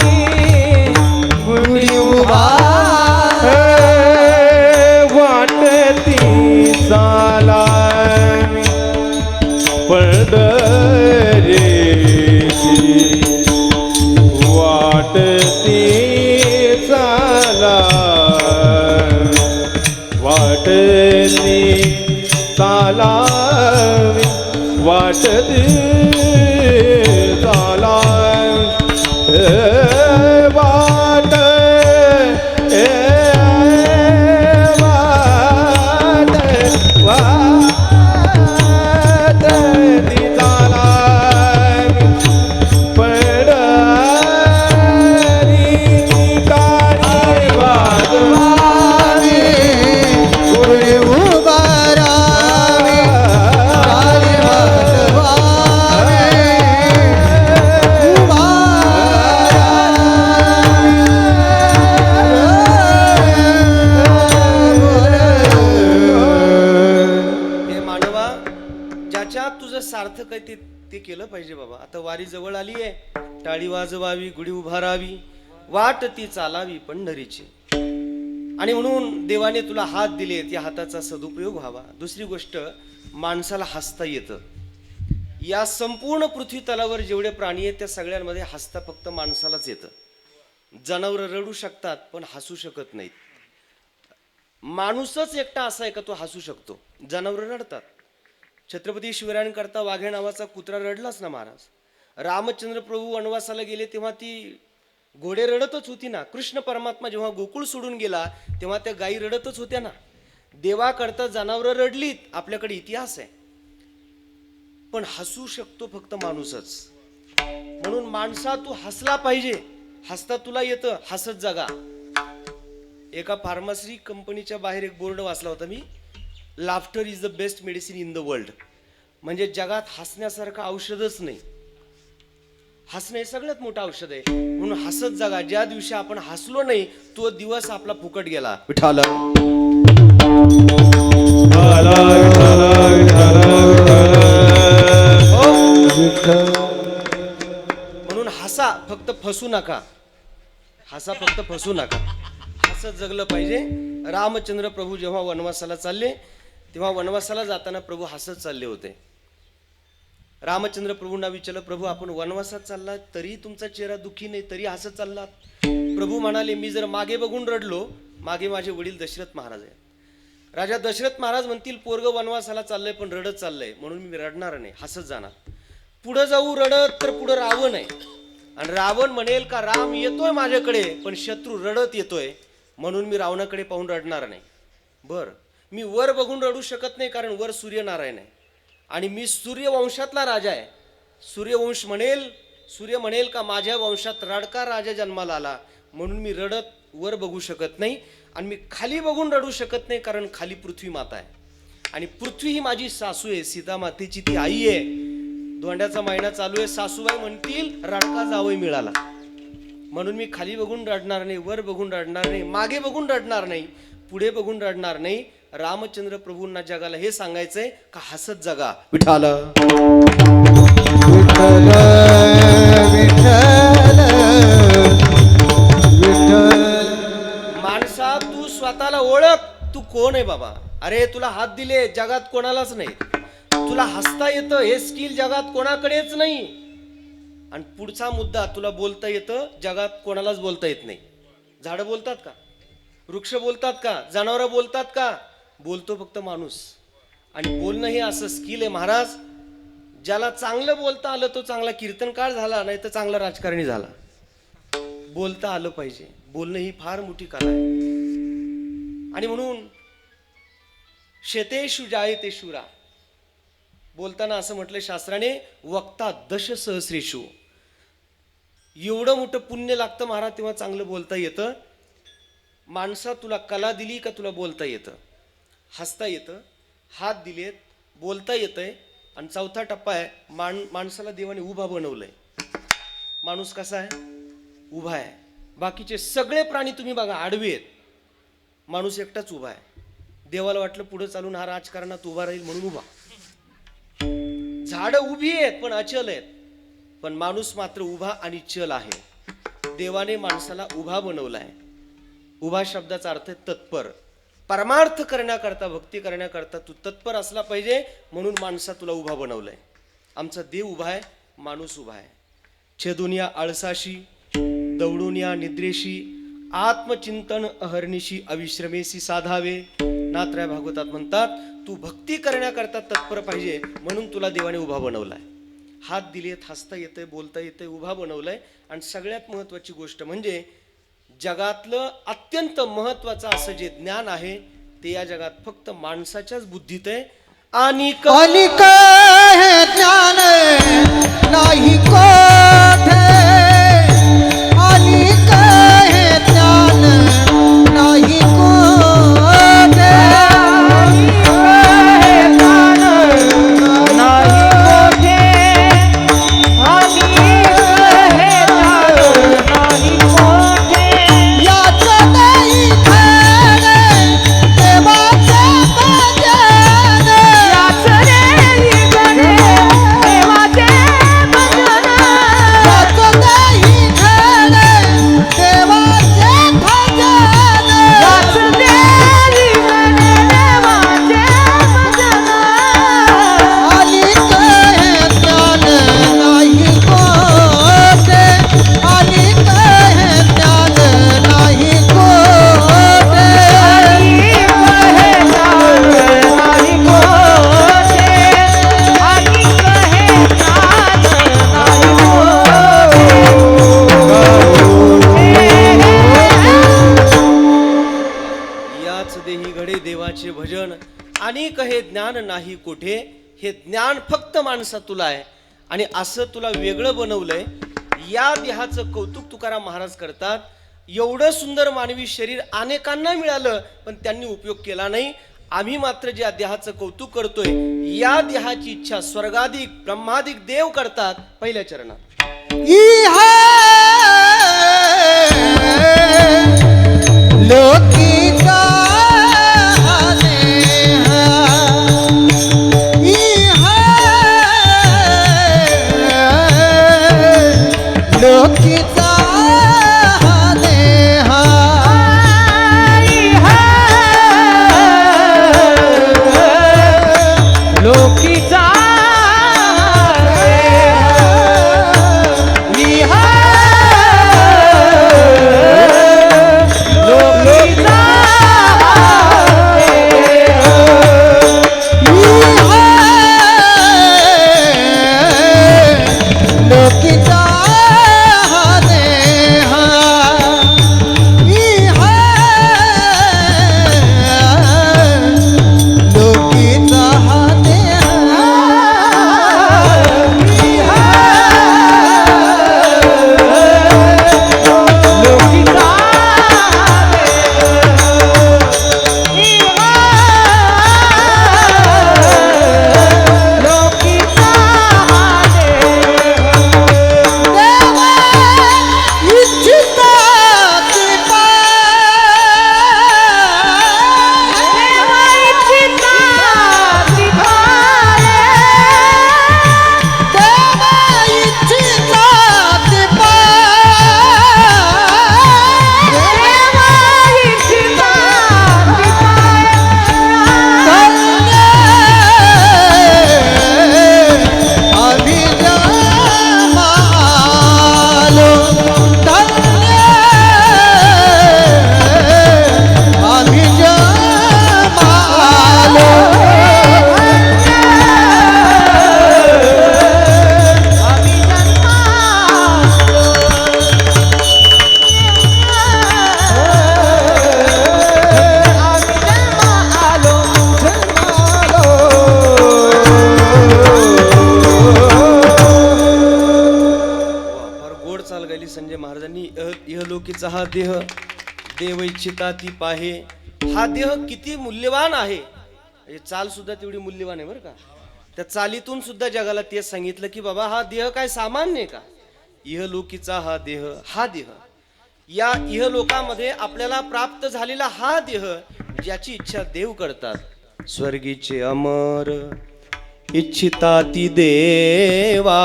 गुढी उभारावी, वाटती चालावी पंढरीची, वाटती चालावी, वाटती चालावी, वाटती चालावी, वाट वाटती चालावी पंढरीची. सार्थक आहे ते केलं पाहिजे बाबा. आता वारी जवळ आली आहे, टाळी वाजवावी, गुढी उभारावी, वाट ती चालावी पंढरीची. आणि म्हणून देवाने तुला हात दिले, त्या हाताचा सदुपयोग व्हावा. दुसरी गोष्ट, माणसाला हसता येतं. या संपूर्ण पृथ्वी तलावर जेवढे प्राणी आहेत त्या सगळ्यांमध्ये हसता फक्त माणसालाच येतं. जनावरं रडू शकतात पण हसू शकत नाहीत. माणूसच एकटा असा आहे का तो हसू शकतो. जनावरं रडतात. छत्रपती शिवरायांकरता वाघे नावाचा कुत्रा रडलाच ना महाराज. रामचंद्र प्रभू वनवासाला गेले तेव्हा ती घोडे रडतच होती ना. कृष्ण परमात्मा जेव्हा गोकुळ सोडून गेला तेव्हा त्या गायी रडतच होत्या ना. देवाकरता जनावरं रडलीत, आपल्याकडे इतिहास आहे. पण हसू शकतो फक्त माणूसच. म्हणून माणसा तू हसला पाहिजे. हसता तुला येतं, हसत जगा. एका फार्मसी कंपनीच्या बाहेर एक बोर्ड वाचला होता मी, laughter is the best medicine in the world. म्हणजे जगात हसण्यासारखं औषधच नाही. हसणं हे सगळ्यात मोठं औषध आहे. म्हणून हसत जगा. ज्या दिवशी आपण हसलो नाही तो दिवस आपला फुकट गेला. विठाल म्हणून हसा, फक्त फसू नका. हसा, फक्त फसू नका. हसत जगलं पाहिजे. रामचंद्र प्रभू जेव्हा वनवासाला चालले तेव्हा वनवासाला जाताना प्रभू हसत चालले होते. रामचंद्र प्रभूंना विचारलं, प्रभू आपण वनवासात चाललात तरी तुमचा चेहरा दुःखी नाही, तरी हसत चाललात. प्रभू म्हणाले, मी जर मागे बघून रडलो, मागे माझे वडील दशरथ महाराज आहेत. राजा दशरथ महाराज म्हणतील पोरग वनवासाला चाललंय पण रडत चाललंय, म्हणून मी रडणार नाही, हसत जाणार. पुढं जाऊ रडत तर पुढं रावण आहे. आणि रावण म्हणेल का राम येतोय माझ्याकडे पण शत्रू रडत येतोय, म्हणून मी रावणाकडे पाहून रडणार नाही. बर, मी वर बघून रडू शकत नाही कारण वर सूर्यनारायण आहे आणि मी सूर्यवंशातला राजा आहे. सूर्यवंश म्हणेल, सूर्य म्हणेल का माझ्या वंशात रडका राजा जन्माला आला, म्हणून मी रडत वर बघू शकत नाही. आणि मी खाली बघून रडू शकत नाही कारण खाली पृथ्वी माता आहे आणि पृथ्वी ही माझी सासू आहे, सीता मातेची ती आई आहे. धोंड्याचा महिना चालू आहे, सासूबाई म्हणतील रडका जावई मिळाला, म्हणून मी खाली बघून रडणार नाही, वर बघून रडणार नाही, मागे बघून रडणार नाही, पुढे बघून रडणार नाही. रामचंद्र प्रभूंना जगाला हे सांगायचंय का हसत जगा. विठाल माणसा तू स्वतःला ओळख, तू कोण आहे बाबा. अरे तुला हात दिले जगात कोणालाच नाही, तुला हसता येतं हे स्किल जगात कोणाकडेच नाही. आणि पुढचा मुद्दा, तुला बोलता येतं जगात कोणालाच बोलता येत नाही. झाडं बोलतात का? वृक्ष बोलतात का? जनावरं बोलतात का? बोलतो फक्त माणूस. आणि बोलणं हे असं स्किल आहे महाराज, ज्याला चांगलं बोलता आलं तो चांगला कीर्तनकार झाला, नाही तर चांगला राजकारणी झाला. बोलता आलं पाहिजे. बोलणं ही फार मोठी कला आहे. आणि म्हणून शेतेषु जायते शूरा, बोलताना असं म्हटलं शास्त्राने, वक्ता दश सहस्रेषु. एवढं मोठं पुण्य लागतं महाराज तेव्हा चांगलं बोलता येतं. माणसा तुला कला दिली का तुला बोलता येतं, हसता येतं, हात दिलेत, बोलता येतंय. आणि चौथा टप्पा आहे, माणसाला देवाने उभा बनवलंय. माणूस कसा आहे? उभा आहे. बाकीचे सगळे प्राणी तुम्ही बघा आडवे आहेत, माणूस एकटाच उभा आहे. देवाला वाटलं पुढे चालून हा राजकारणात उभा राहील म्हणून उभा. झाडं उभी आहेत पण अचल आहेत, पण माणूस मात्र उभा आणि चल आहे. देवाने माणसाला उभा बनवलाय. उभा शब्दाचा अर्थ आहे तत्पर. परमार्थ करण्याकरता, भक्ती करण्याकरता तू तत्पर असला पाहिजे, म्हणून माणसा तुला उभा बनवलाय. आमचा देव उभा आहे, माणूस उभा आहे. छेदून या आळसाशी, दौडून या निद्रेशी, आत्मचिंतन अहर्निशी अविश्रमेशी साधावे. नाथराय भागवतात म्हणतात, तू भक्ती करण्याकरता तत्पर पाहिजे, म्हणून तुला देवाने उभा बनवलाय. हात दिलेत, हसता येतंय, बोलता येतंय, उभा बनवलाय. आणि सगळ्यात महत्वाची गोष्ट म्हणजे जगातलं अत्यंत महत्वाचं असं जे ज्ञान आहे ते या जगात फक्त माणसाच्याच बुद्धीत आहे. आणि हे ज्ञान नाही कोठे, अनिक हे ज्ञान नाही कोठे, ज्ञान नाही कुठे, हे ज्ञान फक्त माणसा तुला आहे. आणि असं तुला वेगळं बनवलंय. या देहाचं कौतुक तुकाराम महाराज करतात. एवढं सुंदर मानवी शरीर अनेकांना मिळालं, पण त्यांनी उपयोग केला नाही. आम्ही मात्र ज्या देहाचं कौतुक करतोय, या देहाची इच्छा स्वर्गाधिक ब्रह्माधिक देव करतात. पहिल्या चरणात लोकीचा लोकीचा देहा लोकीचा संजय महाराजांनी इहलोकीचा हा देह देव इच्छिता ती पाहे. हा देह किती मूल्यवान आहे, चाल सुद्धा तेवढी मूल्यवान आहे बरं का. त्या चालीतून सुद्धा जगाला तेच सांगितलं की बाबा हा देह काय सामान्य का. इहलोकीचा हा देह या इहलोकामध्ये आपल्याला प्राप्त झालेला हा देह, ज्याची इच्छा देव करतात. स्वर्गीचे अमर इच्छिता ती देवा,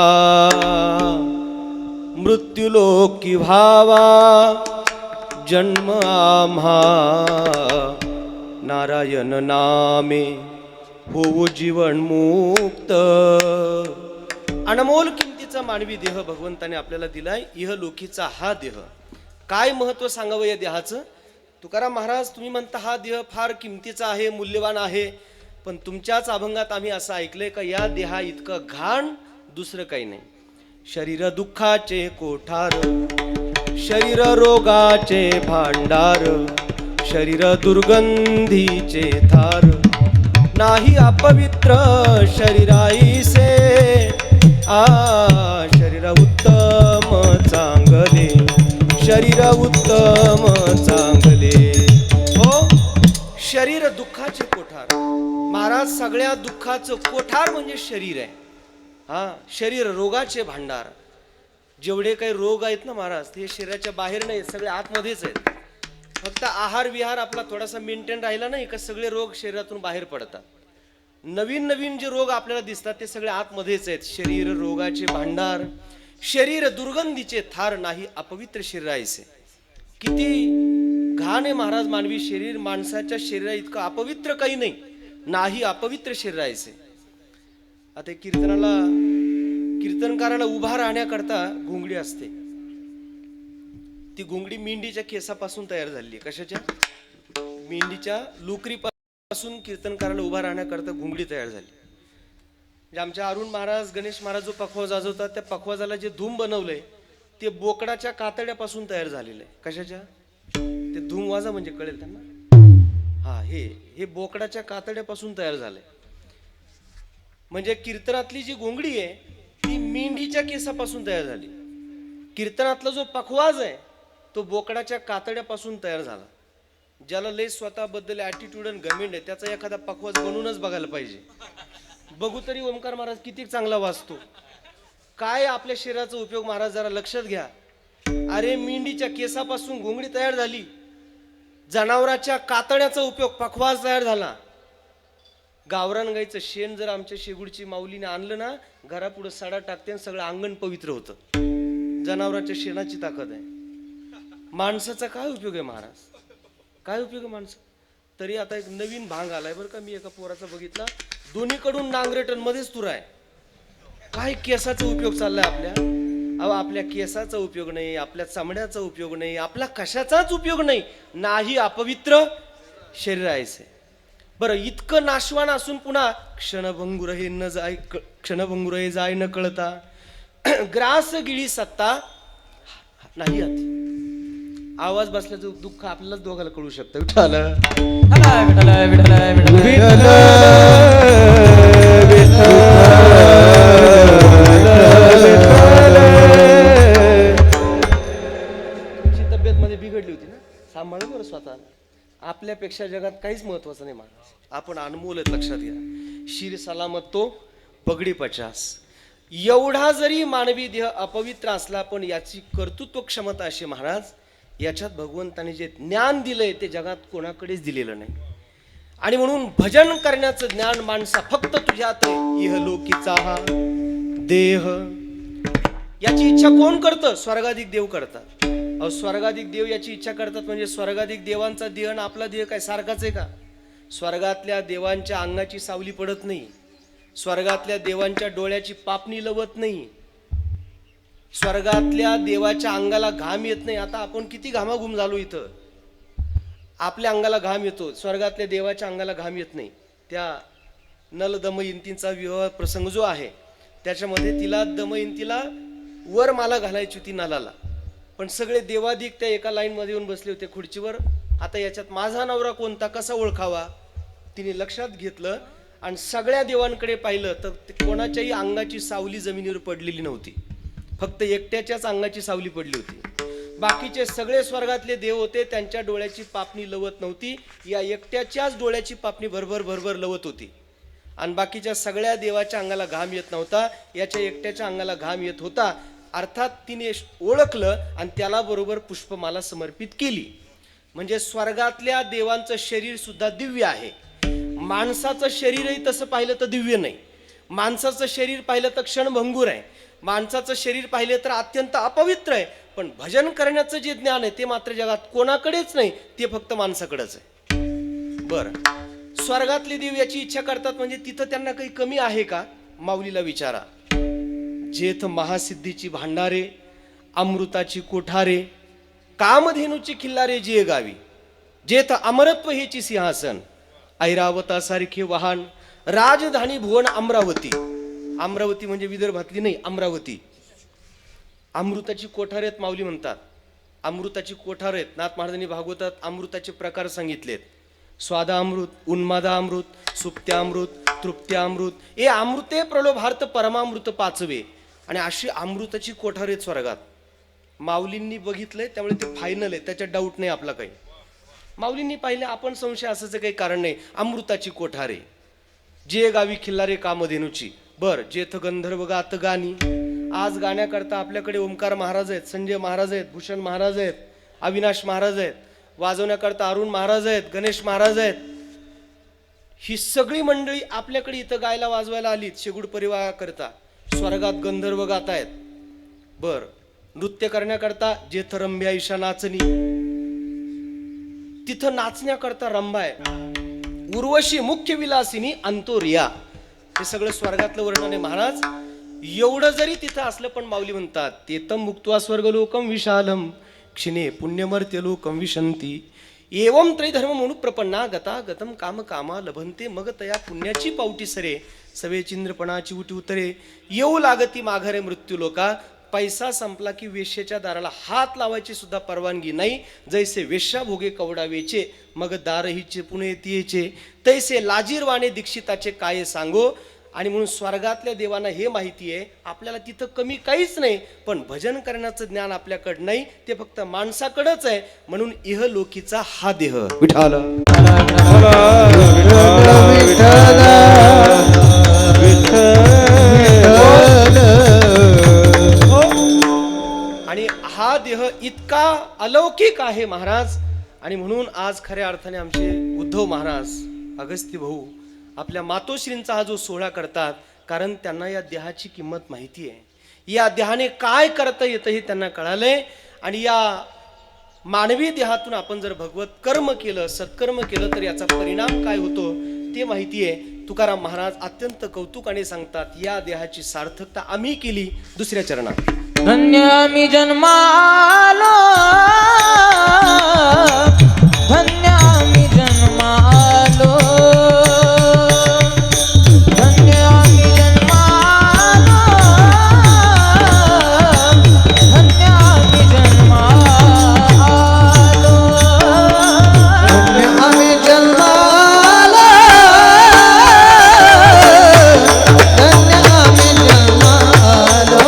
मृत्युलोकी भावा जन्म आम्हा. नारायण नामे होऊ जीवन मुक्त. अनमोल किमतीचा मानवी देह भगवंताने आपल्याला दिलाय. इहलोकीचा हा देह. काय महत्व सांगावं या देहाचं. तुकाराम महाराज तुम्ही म्हणता हा देह फार किमतीचा आहे, मूल्यवान आहे, पण तुमच्याच अभंगात आम्ही असं ऐकलंय का या देहा इतकं घाण दुसरं काही नाही. शरीर दुःखाचे कोठार, शरीर रोगाचे भांडार, शरीर दुर्गंधीचे थार. नाही अपवित्र शरीराईसे, शरीर उत्तम चांगले, शरीर उत्तम चांगले. हो, शरीर दुःखाचे कोठार. महाराज सगळ्या दुःखाचं कोठार म्हणजे शरीर आहे. शरीर रोगाचे भांडार. जेवढे काही रोग आहेत ना महाराज, ते शरीराच्या बाहेर नाही, सगळे आतमध्येच आहेत. फक्त आहार विहार आपला थोडासा मेंटेन राहिला नाही का सगळे रोग शरीरातून बाहेर पडतात. नवीन नवीन जे रोग आपल्याला दिसतात ते सगळे आतमध्येच आहेत. शरीर रोगाचे भांडार, शरीर दुर्गंधीचे थार. नाही अपवित्र शरीराईसे. किती घाण आहे महाराज मानवी शरीर. माणसाच्या शरीरा इतकं अपवित्र काही नाही. नाही अपवित्र शरीराईसे. आता कीर्तनकाराला उभा राहण्याकरता घोंगडी असते. ती घोंगडी मेंढीच्या केसापासून तयार झाली. कशाच्या? मेंढीच्या लोकरीपासून कीर्तनकाराला उभा राहण्याकरता घोंगडी तयार झाली. म्हणजे आमच्या अरुण महाराज गणेश महाराज जो पखवाज वाजवतात, त्या पखवाजाला जे धूम बनवलंय ते बोकडाच्या कातड्यापासून तयार झालेलं आहे. कशाच्या? ते धूम वाजा म्हणजे कळेल त्यांना. हे बोकडाच्या कातड्यापासून तयार झालंय. म्हणजे कीर्तनातली जी घोंगडी आहे ती मेंढीच्या केसापासून तयार झाली. कीर्तनातला जो पखवाज आहे तो बोकडाच्या कातड्यापासून तयार झाला. ज्याला लय स्वतःबद्दल ॲटिट्यूड आणि घमेंड आहे त्याचा एखादा पखवाज बनवूनच बघायला पाहिजे. बघू तरी ओमकार महाराज किती चांगला वाचतो. काय आपल्या शरीराचा उपयोग महाराज जरा लक्षात घ्या. अरे मेंढीच्या केसापासून घोंगडी तयार झाली, जनावराच्या कातड्याचा उपयोग पखवाज तयार झाला. गावरान गाईचं शेण जर आमच्या शेगुडची माऊलीने आणलं ना, घरापुढं सडा टाकते आणि सगळं अंगण पवित्र होतं. जनावराच्या शेणाची ताकद आहे. माणसाचा काय उपयोग आहे महाराज, काय उपयोग आहे माणसं. तरी आता एक नवीन भांग आलाय बरं का. मी एका पोराचा बघितला, दोन्हीकडून नांगरेटन मध्येच तुरा आहे. काय केसाचा उपयोग चाललाय आपल्या. अहो आपल्या केसाचा उपयोग नाही, आपल्या चामड्याचा उपयोग नाही, आपला कशाचाच उपयोग नाही. नाही अपवित्र शरीर आहे. बरं इतकं नाशवान असून पुन्हा क्षणभंगुर हे जाय न कळता ग्रास गिळी सत्ता नाही आती. आवाज बसल्याचं दुःख आपल्यालाच दोघाला कळू शकतं. विठाला तब्येत मध्ये बिघडली होती ना, सांभाळ बरं स्वतः. आपल्यापेक्षा जगात काहीच महत्वाचं नाही महाराज. आपण अनमोल आहेत, लक्षात घ्या. शिर सलामत तो पगडी 50. एवढा जरी मानवी देह अपवित्र असला पण याची कर्तृत्व क्षमता अशी महाराज, याच्यात भगवंताने जे ज्ञान दिलंय ते जगात कोणाकडेच दिलेलं नाही. आणि म्हणून भजन करण्याचं ज्ञान माणसा फक्त तुझ्यात इहलोकीचा हा देह. याची इच्छा कोण करतं? स्वर्गाधिक देव करतात. अहो स्वर्गाधिक देव याची इच्छा करतात म्हणजे स्वर्गाधिक देवांचा देह आणि आपला देह काय सारखाच आहे का? स्वर्गातल्या देवांच्या अंगाची सावली पडत नाही, स्वर्गातल्या देवांच्या डोळ्याची पापणी लवत नाही, स्वर्गातल्या देवाच्या अंगाला घाम येत नाही. आता आपण किती घामाघूम झालो इथं, आपल्या अंगाला घाम येतो, स्वर्गातल्या देवाच्या अंगाला घाम येत नाही. त्या नल दमयंतीचा विवाह प्रसंग जो आहे त्याच्यामध्ये तिला दमयंतीला वर माला घालायची होती नलाला, पण सगळे देवाधिक त्या एका लाईन मध्ये येऊन बसले होते खुर्चीवर. आता याच्यात माझा नवरा कोणता कसा ओळखावा तिने लक्षात घेतलं आणि सगळ्या देवांकडे पाहिलं तर कोणाच्याही अंगाची सावली जमिनीवर पडलेली नव्हती, फक्त एकट्याच्याच अंगाची सावली पडली होती. बाकीचे सगळे स्वर्गातले देव होते, त्यांच्या डोळ्याची पापणी लवत नव्हती, या एकट्याच्याच डोळ्याची पापणी भरभर भरभर लवत होती. आणि बाकीच्या सगळ्या देवाच्या अंगाला घाम येत नव्हता, याच्या एकट्याच्या अंगाला घाम येत होता. अर्थात तिने ओळखलं आणि त्याला बरोबर पुष्पमाला समर्पित केली. म्हणजे स्वर्गातल्या देवांचं शरीर सुद्धा दिव्य आहे. माणसाचं शरीरही तसं पाहिलं तर दिव्य नाही. माणसाचं शरीर पाहिलं तर क्षणभंगूर आहे, माणसाचं शरीर पाहिलं तर अत्यंत अपवित्र आहे. पण भजन करण्याचं जे ज्ञान आहे ते मात्र जगात कोणाकडेच नाही, ते फक्त माणसाकडेच आहे. बरं स्वर्गातले देव याची इच्छा करतात म्हणजे तिथं त्यांना काही कमी आहे का? माऊलीला विचारा. जेथ महासिद्धीची भांडारे, अमृताची कोठारे, कामधेनूची खिल्लारे जे गावी, जेथ अमरत्व हेची सिंहासन, ऐरावतासारखे वाहन, राजधानी भुवन अमरावती. अमरावती म्हणजे विदर्भातली नाही, अमरावती. अमृताची कोठारे आहेत माऊली म्हणतात. अमृताची कोठारे आहेत. नाथ महाराजांनी भागवतात अमृताचे प्रकार सांगितलेत. स्वादामृत, उन्मादामृत, सुप्त्यामृत, तृप्त्यामृत, ए अमृते प्रलोभार्थ परमामृत पाचवे. आणि अशी अमृताची कोठारे आहेत स्वर्गात. माऊलींनी बघितलंय त्यामुळे ते फायनल आहे, त्याच्यात डाऊट नाही आपला काही. माऊलींनी पाहिले, आपण संशय असायचं काही कारण नाही. अमृताची कोठारे, जे गावी खिल्लारे कामधेनूची. बर जेथ गंधर्व गात गाणी. आज गाण्याकरता आपल्याकडे ओमकार महाराज आहेत, संजय महाराज आहेत, भूषण महाराज आहेत, अविनाश महाराज आहेत. वाजवण्याकरता अरुण महाराज आहेत, गणेश महाराज आहेत. ही सगळी मंडळी आपल्याकडे इथं गायला वाजवायला आलीत शेगुड परिवार करता. स्वर्गात गंधर्व गात आहेत. बर नृत्य करण्याकरता जेथ रंभ्या ईशा नाचणी, तिथं नाचण्याकरता रंभा आहे. उर्वशी मुख्य विलासिनी अंतोरिया. हे सगळं स्वर्गातलं वर्णन आहे महाराज. एवढं जरी तिथं असलं पण माऊली म्हणतात तेतम मुक्त्वा स्वर्गलोकम विशालम क्षिणे पुण्यमर्त्य लोकम विशंती एवं त्रैधर्म म्हणून प्रपन्ना गता गतम काम कामा लभंते मग तया पुण्याची पावटी सरे सवे चिंद्रपणाची उटी उतरे येऊ लागती माघारे मृत्यू लोका. पैसा संपला की वेश्येच्या दाराला हात लावायची सुद्धा परवानगी नाही. जैसे वेश्या भोगे कवडावेचे मग दार हिचे पुणे येतीचे तैसे लाजीरवाणे दीक्षिताचे काय सांगो. आणि म्हणून स्वर्गातल्या देवांना हे माहिती आहे आपल्याला तिथं कमी काहीच नाही, पण भजन करण्याचं ज्ञान आपल्याकडं नाही, ते फक्त माणसाकडंच आहे. म्हणून इहलोकीचा हा देह विठाल आणि हा देह इतका अलौकिक आहे महाराज. आणि म्हणून आज खऱ्या अर्थाने आमचे उद्धव महाराज अगस्ती भाऊ आपल्या मातोश्रींचा हा जो सोहळा करतात, कारण त्यांना या देहाची किंमत माहिती आहे. या देहाने काय करता येतं हे त्यांना कळालंय. आणि या मानवी देहातून आपण जर भगवत कर्म केलं, सत्कर्म केलं, तर याचा परिणाम काय होतो ते माहिती आहे. तुकाराम महाराज अत्यंत कौतुकाने सांगतात, या देहाची सार्थकता आम्ही केली दुसऱ्या चरणात. धन्य मी जन्मालो, धन्य मी जन्मालो, धन्य मी जन्मालो, धन्य मी जन्मालो, धन्य मी जन्मालो, धन्य मी जन्मालो,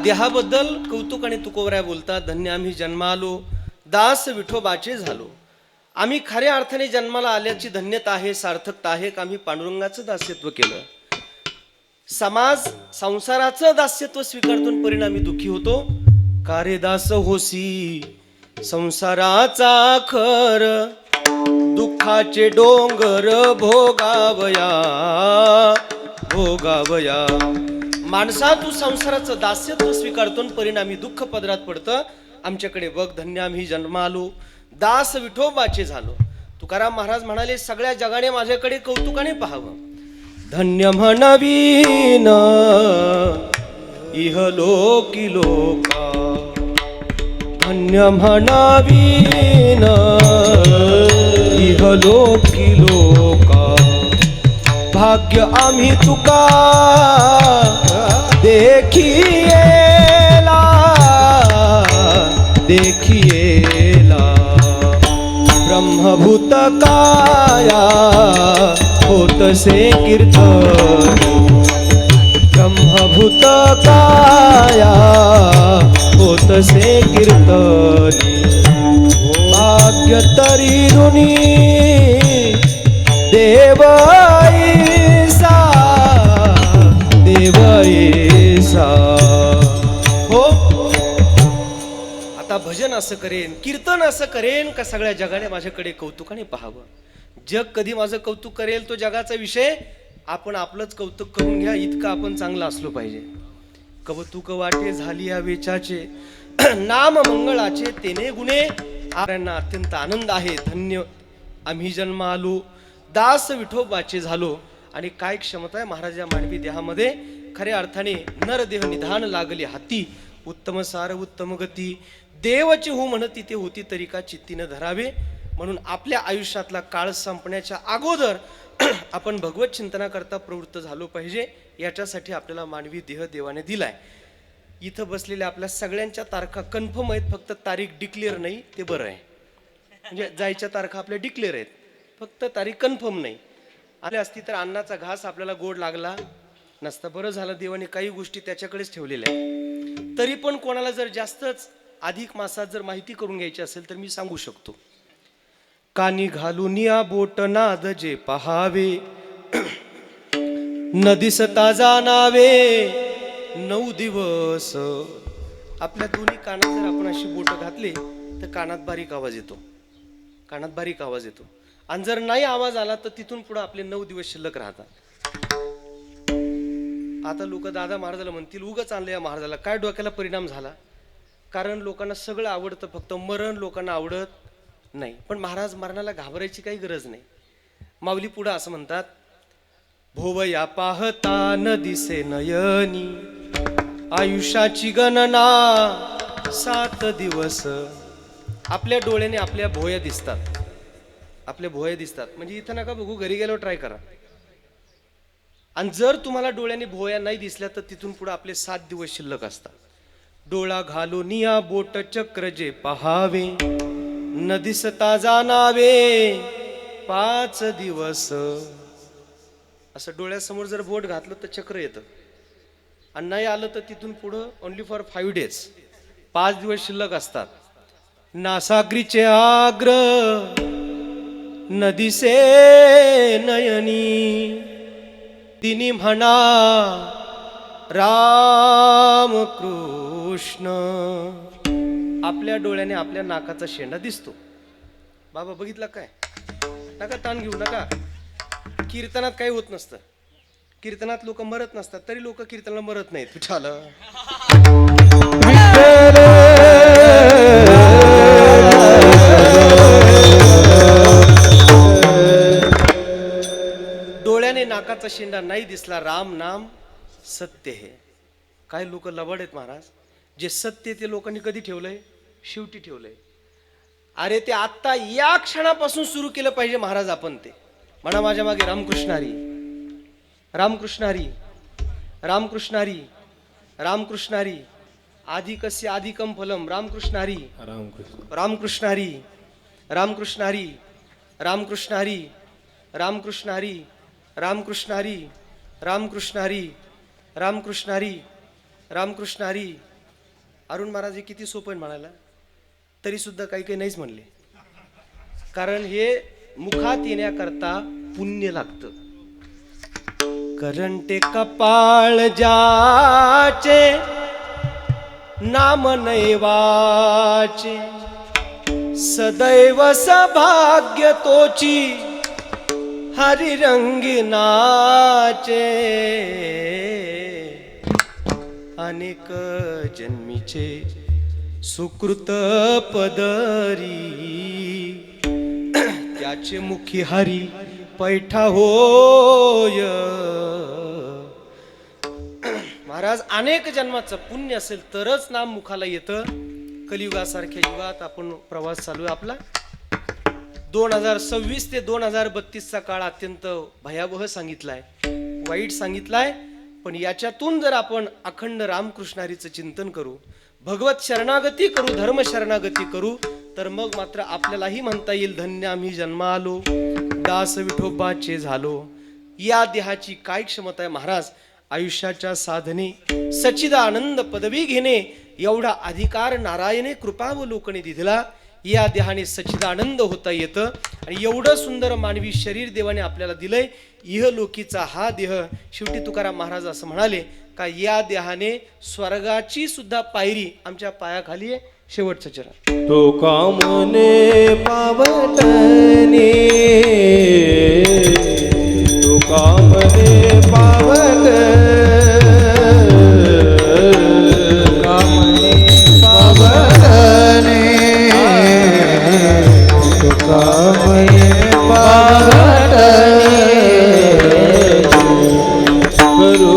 देहाबद्दल कौतुकाने तुकोबराय बोलतात, धन्य आम्ही जन्मालो, दास विठोबाचे झालो. आम्ही खऱ्या अर्थाने जन्माला आल्याची धन्यता आहे, सार्थकता आहे का आम्ही पांडुरंगाचं दास्यत्व केलं. समाज संसाराचं दास्यत्व स्वीकारतून परिणामी दुःखी होतो. का रे दास होसी संसाराचा खर, दुःखाचे डोंगर भोगावया भोगावया. माणसा तू संसाराचं दास्यत्व स्वीकारतो, परिणामी दुःख पदरात पडतं. आमच्याकडे बघ, धन्य आम्ही जन्मालो, दास विठोबाचे झालो. तुकाराम महाराज म्हणाले, सगळ्या जगाने माझ्याकडे कौतुकाने पाहावं. धन्य म्हणवीन इहलोकी लोका, धन्य म्हणवीन इहलोकी लोका. भाग्य आम्ही तुका देखिएला देखिएला. ब्रह्मभूत काया होतसे कीर्तन, ब्रह्मभूत काया होतसे कीर्तनी. भाग्य तरी ऋणी देवईसा देवईसा. हो, आता भजन असं करेन, कीर्तन असं करेन का सगळ्या जगाने माझ्याकडे कौतुकाने पाहावं. जग कधी माझं कौतुक करेल तो जगाचा विषय. आपण आपलंच कौतुक करून घ्या, इतकं आपण चांगलं असलो पाहिजे. कौतुक वाटे झाली या वेचाचे, नाम मंगळाचे तेने गुणे. आपल्याला अत्यंत आनंद आहे. धन्य आम्ही जन्मालो, दास विठोबाचे झालो. आणि काय क्षमता आहे महाराज या मानवी देहामध्ये. खऱ्या अर्थाने नरदेह निधान लागली हाती, उत्तम सार उत्तम गती. देवची हो म्हणती ते होती तरी का चित्तीनं धरावे. म्हणून आपल्या आयुष्यातला काळ संपण्याच्या अगोदर आपण भगवत चिंतनाकरता प्रवृत्त झालो पाहिजे. याच्यासाठी आपल्याला मानवी देह देवाने दिलाय. इथं बसलेल्या आपल्या सगळ्यांच्या तारखा कन्फर्म आहेत, फक्त तारीख डिक्लेअर नाही, ते बरं आहे. म्हणजे जायच्या तारखा आपल्या डिक्लेअर आहेत, फक्त तारीख कन्फर्म नाही. आले असती तर अन्नाचा घास आपल्याला गोड लागला नसता. बरं झालं देवाने काही गोष्टी त्याच्याकडेच ठेवलेल्या आहेत. तरी पण कोणाला जर जास्तच अधिक मासात जर माहिती करून घ्यायची असेल तर मी सांगू शकतो. कानी घालून या बोट नाद जे पहावे, न दिसता जाणावे 9 दिवस. आपल्या दोन्ही कानात जर आपण अशी बोट घातली तर कानात बारीक आवाज येतो, कानात बारीक आवाज येतो. आणि जर नाही आवाज आला तर तिथून पुढे आपले 9 दिवस शिल्लक राहतात. आता लोक दादा महाराजाला म्हणतील उगाच आणलं या महाराजाला, काय डोक्याला परिणाम झाला? कारण लोकांना सगळं आवडतं, फक्त मरण लोकांना आवडत नाही. पण महाराज मरणाला घाबरायची काही गरज नाही. माऊली पुढं असं म्हणतात, भोवया पाहता न दिसे नयनी, आयुष्याची गणना 7 दिवस. आपल्या डोळ्याने आपल्या भोया दिसतात, आपल्या भोया दिसतात. म्हणजे इथं नका बघू, घरी गेल्यावर ट्राय करा. आणि जर तुम्हाला डोळ्याने भोया नाही दिसल्या तर तिथून पुढे आपले 7 दिवस शिल्लक असतात. डोळा घालून या बोट चक्र जे पहावे, न दिसता जाणावे 5 दिवस. असं डोळ्यासमोर जर बोट घातलं तर चक्र येतं, आणि नाही आलं तर तिथून पुढं ओनली फॉर 5 days, 5 दिवस शिल्लक असतात. नासाग्रीचे आग्र न दिसे नयनी, तिनी म्हणा राम कृष्ण. आपल्या डोळ्याने आपल्या नाकाचा शेंडा दिसतो. बाबा बघितला काय? नका ताण घेऊ नका. कीर्तनात काही होत नसतं. कीर्तनात लोक मरत नसतात, तरी लोक कीर्तनाला मरत नाहीत. विठ्ठल डोळ्याने नाकाचा शेंडा नाही दिसला, राम नाम सत्य हे. काही लोक लबाड आहेत महाराज. जे सत्य ते लोकांनी कधी ठेवलंय? शेवटी ठेवलंय. अरे ते आत्ता या क्षणापासून सुरू केलं पाहिजे महाराज. आपण ते म्हणा माझ्या मागे रामकृष्ण हरी, रामकृष्ण हरी, रामकृष्ण हरी, रामकृष्ण हरी. आदि कस्य आदिकम फलम रामकृष्ण हरी, रामकृष्ण हरी, रामकृष्ण हरी, रामकृष्ण हरी, रामकृष्ण हरी, रामकृष्ण हरी, रामकृष्ण हरी, रामकृष्ण हरी, रामकृष्ण हरी. अरुण महाराज हे किती सोपं आहे म्हणायला, तरी सुद्धा काही काही नाहीच म्हणले. कारण हे मुखात येण्याकरता पुण्य लागतं. करंटे कपाळ जाचे नाम नैवाचे, सदैव सभाग्य तोची हरी रंगी नाचे. अनेक जन्मीचे सुकृत पदरी, त्याचे मुखी हरी पैठा होय. महाराज अनेक जन्माचं पुण्य असेल तरच नाम मुखाला येतं. कलियुगासारख्या युगात आपण प्रवास चालू आहे आपला. 2026 ते 2032चा काळ अत्यंत भयावह सांगितलाय, वाईट सांगितलाय. पण याच्यातून जर आपण अखंड रामकृष्णारीचं चिंतन करू, भगवत शरणागती करू, धर्म शरणागती करू, तर मग मात्र आपल्यालाही म्हणता येईल धन्य आम्ही जन्मालो, दास विठोबाचे झालो. या देहाची काय क्षमता आहे महाराज. आयुष्याच्या साधने सच्चिदानंद पदवी घेणे एवढा अधिकार नारायणे कृपावलोकने दिला. या देहाने सच्चिदानंद होता येतं. आणि एवढं सुंदर मानवी शरीर देवाने आपल्याला दिलंय. इहलोकीचा हा देह. शेवटी तुकाराम महाराज असं म्हणाले का या देहाने स्वर्गाची सुद्धा पायरी आमच्या पायाखाली आहे. शेवटचं चरण. तो कामने पावतने, तो कामने पावत, कामने पावतने, तो कामने पावतने करो.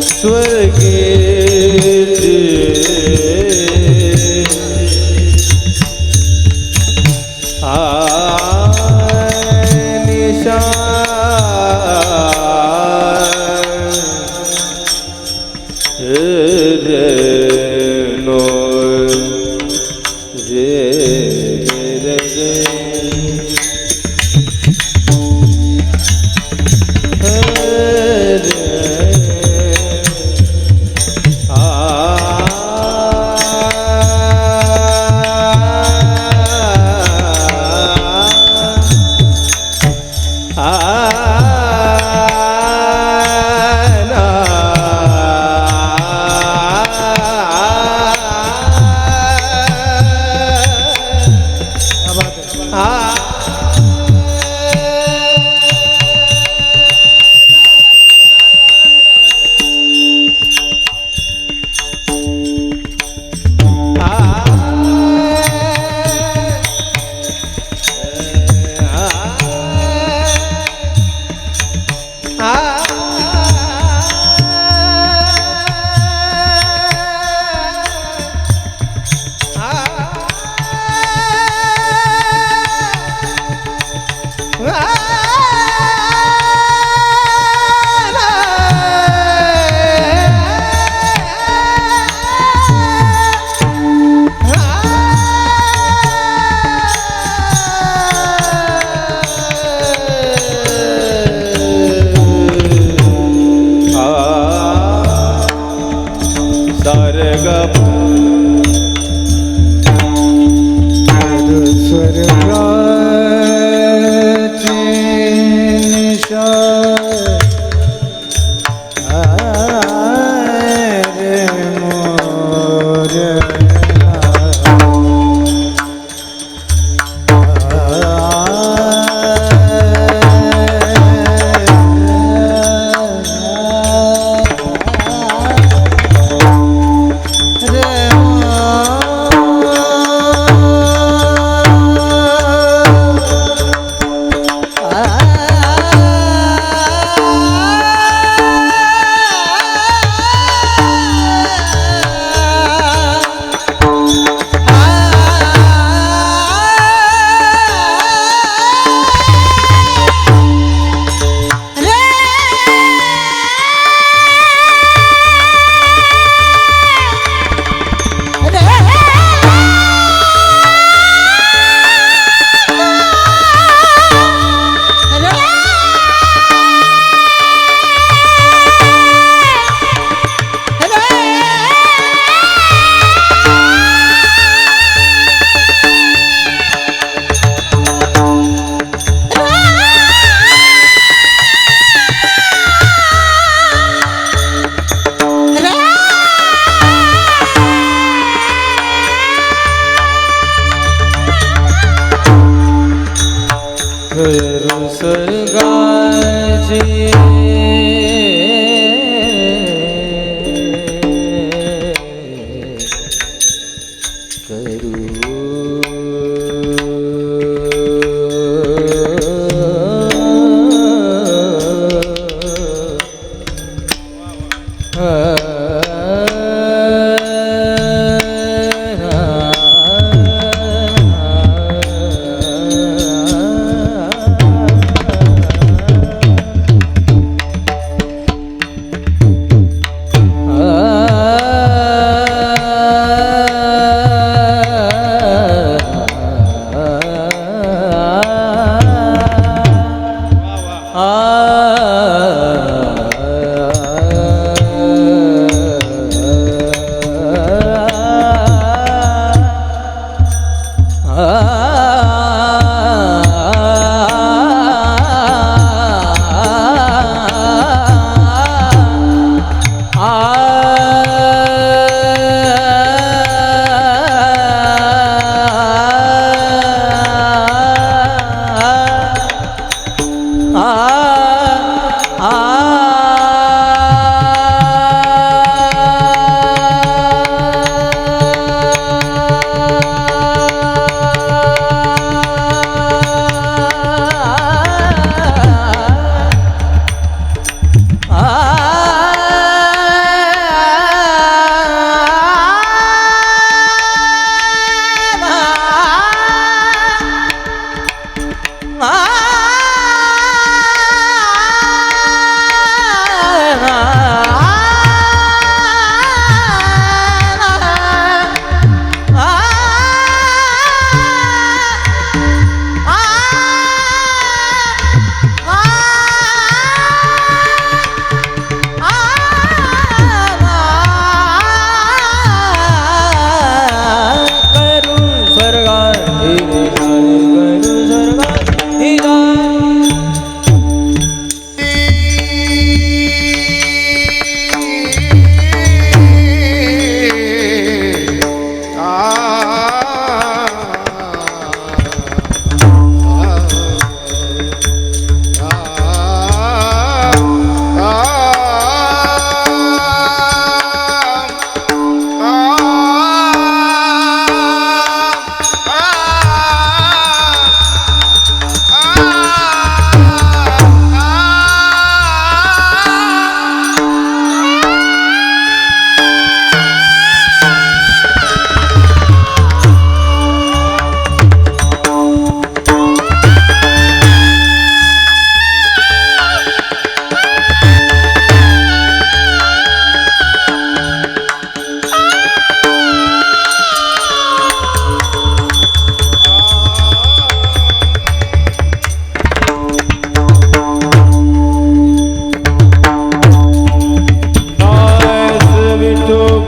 स्वर्गे रे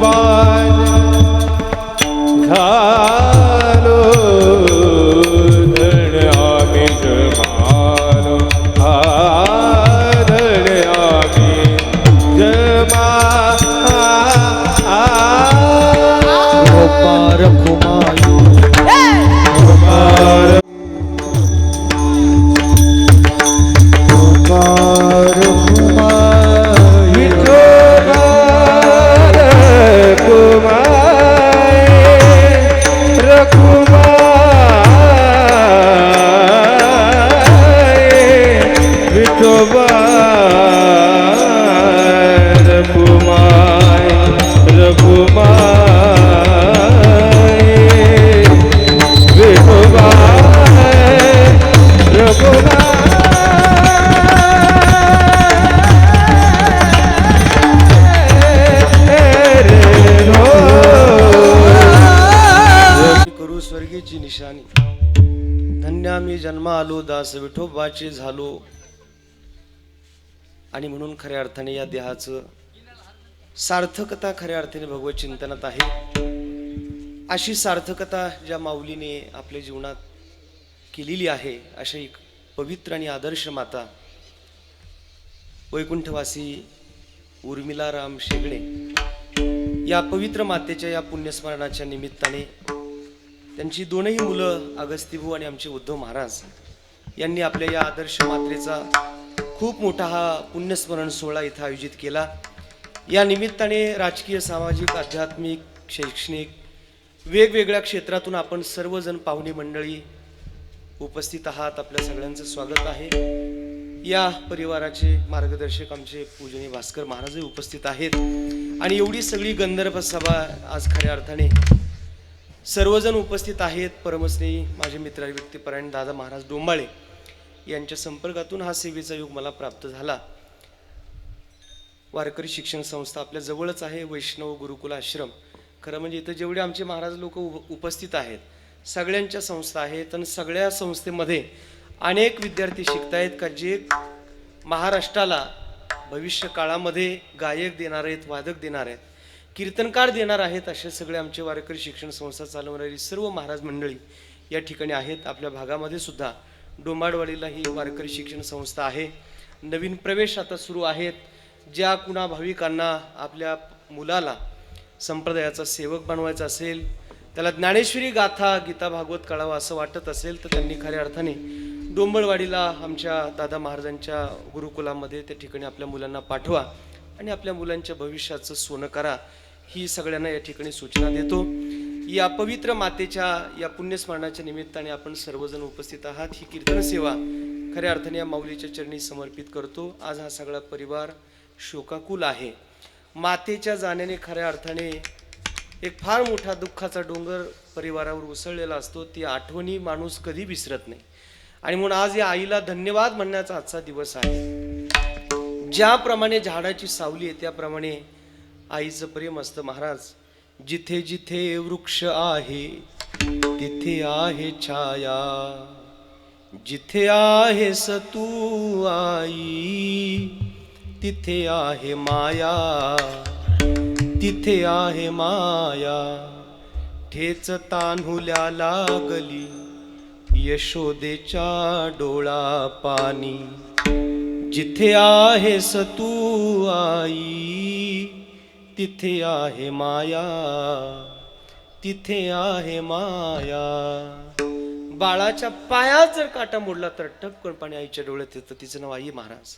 बाज झालो धन आम्ही जमालो धन आम्ही जमा गोपार कुमायू गोपार गोपार कुमायू विठोबार कुमाय रकुमाय विठोबार कुमाय रकुमाय विठोबार करू स्वर्गीची निशाणी धन्य आम्ही जन्मा आलो दास विठोबाचे झालो. आणि म्हणून खऱ्या अर्थाने या देहाचं सार्थकता खऱ्या अर्थाने भगवत चिंतनात आहे. अशी सार्थकता ज्या माऊलीने आपल्या जीवनात केलेली आहे अशा एक पवित्र आणि आदर्श माता वैकुंठवासी उर्मिला राम शेगडे या पवित्र मातेच्या या पुण्यस्मरणाच्या निमित्ताने त्यांची दोनही मुलं अगस्तीभू आणि आमचे उद्धव महाराज यांनी आपल्या या आदर्श मात्रेचा खूप मोठा हा पुण्यस्मरण सोहळा इथं आयोजित केला. या निमित्ताने राजकीय सामाजिक आध्यात्मिक शैक्षणिक वेगवेगळ्या क्षेत्रातून आपण सर्वजण पाहुणे मंडळी उपस्थित आहात. आपल्या सगळ्यांचं स्वागत आहे. या परिवाराचे मार्गदर्शक आमचे पूजनीय भास्कर महाराजही उपस्थित आहेत. आणि एवढी सगळी गंधर्व सभा आज खऱ्या अर्थाने सर्वजण उपस्थित आहेत. परमस्नेही माझे मित्र व्यक्तिपरायण दादा महाराज डोंबाळे यांच्या संपर्कातून हा सेवेचा योग मला प्राप्त झाला. वारकरी शिक्षण संस्था आपल्या जवळच आहे. वैष्णव गुरुकुल आश्रम खरं म्हणजे इथं जेवढे आमचे महाराज लोक उपस्थित आहेत सगळ्यांच्या संस्था आहेत. आणि सगळ्या संस्थेमध्ये अनेक विद्यार्थी शिकतायत का जे महाराष्ट्राला भविष्य काळामध्ये गायक देणार आहेत, वादक देणार आहेत, कीर्तनकार देणार आहेत. असे सगळे आमचे वारकरी शिक्षण संस्था चालवणारी सर्व महाराज मंडळी या ठिकाणी आहेत. आपल्या भागामध्ये सुद्धा डोंबाडवाडीला ही वारकरी शिक्षण संस्था आहे. नवीन प्रवेश आता सुरू आहेत. ज्या कुणा भाविकांना आपल्या मुलाला संप्रदायाचा सेवक बनवायचा असेल, त्याला ज्ञानेश्वरी गाथा गीता भागवत कळावं असं वाटत असेल तर त्यांनी खऱ्या अर्थाने डोंबळवाडीला आमच्या दादा महाराजांच्या गुरुकुलामध्ये त्या ठिकाणी आपल्या मुलांना पाठवा आणि आपल्या मुलांच्या भविष्याचं सोनं करा ही सगळ्यांना या ठिकाणी सूचना देतो. या पवित्र मातेच्या या पुण्यस्मरणाच्या निमित्ताने आपण सर्वजण उपस्थित आहात. ही कीर्तन सेवा खऱ्या अर्थाने या माऊलीच्या चरणी समर्पित करतो. आज हा सगळा परिवार शोकाकुल आहे. मातेच्या जाण्याने खऱ्या अर्थाने एक फार मोठा दुःखाचा डोंगर परिवारावर उसळलेला असतो. ती आठवणी माणूस कधी विसरत नाही. आणि म्हणून आज या आईला धन्यवाद म्हणण्याचा आजचा दिवस आहे. ज्याप्रमाणे झाडाची सावली आहे त्याप्रमाणे आईचं प्रेम असतं. महाराज जिथे जिथे वृक्ष आहे तिथे आहे छाया, जिथे आहेस तू आई तिथे आहे माया, तिथे आहे माया. ठेच तान्हुल्या लागली यशोदेच्या डोळा पाणी, जिथे आहेस तू आई तिथे आहे माया, तिथे आहे माया. बाळाच्या पायात जर काटा मोडला तर टपकन पाणी आईच्या डोळ्यात येतं. तिचं नाव आई महाराज.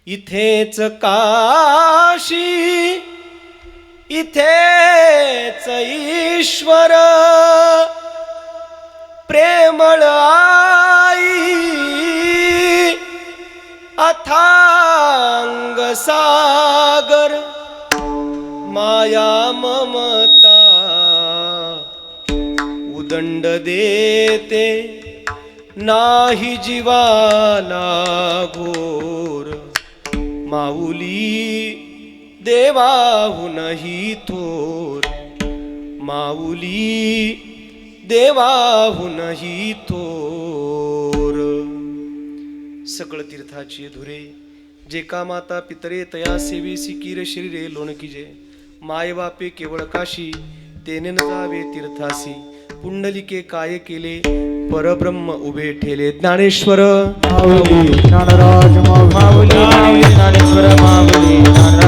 इथेच काशी इथेच ईश्वर प्रेमळ आई, अथांग सागर माया ममता उदंड देते नाही जीवाला घोर. माऊली देवाहूनही थोर, माऊली देवाहूनही थोर. सकळ तीर्थाची धुरे जे का माता पितरे तया सेवी सिकीर शरीरे लोणकीजे. माय बापे केवळ काशी तेने न जावे तीर्थासी पुंडलिके काय केले परब्रह्म उभे ठेले ज्ञानेश्वर माऊली ज्ञानराज माऊली ज्ञानेश्वर माऊली ज्ञानराज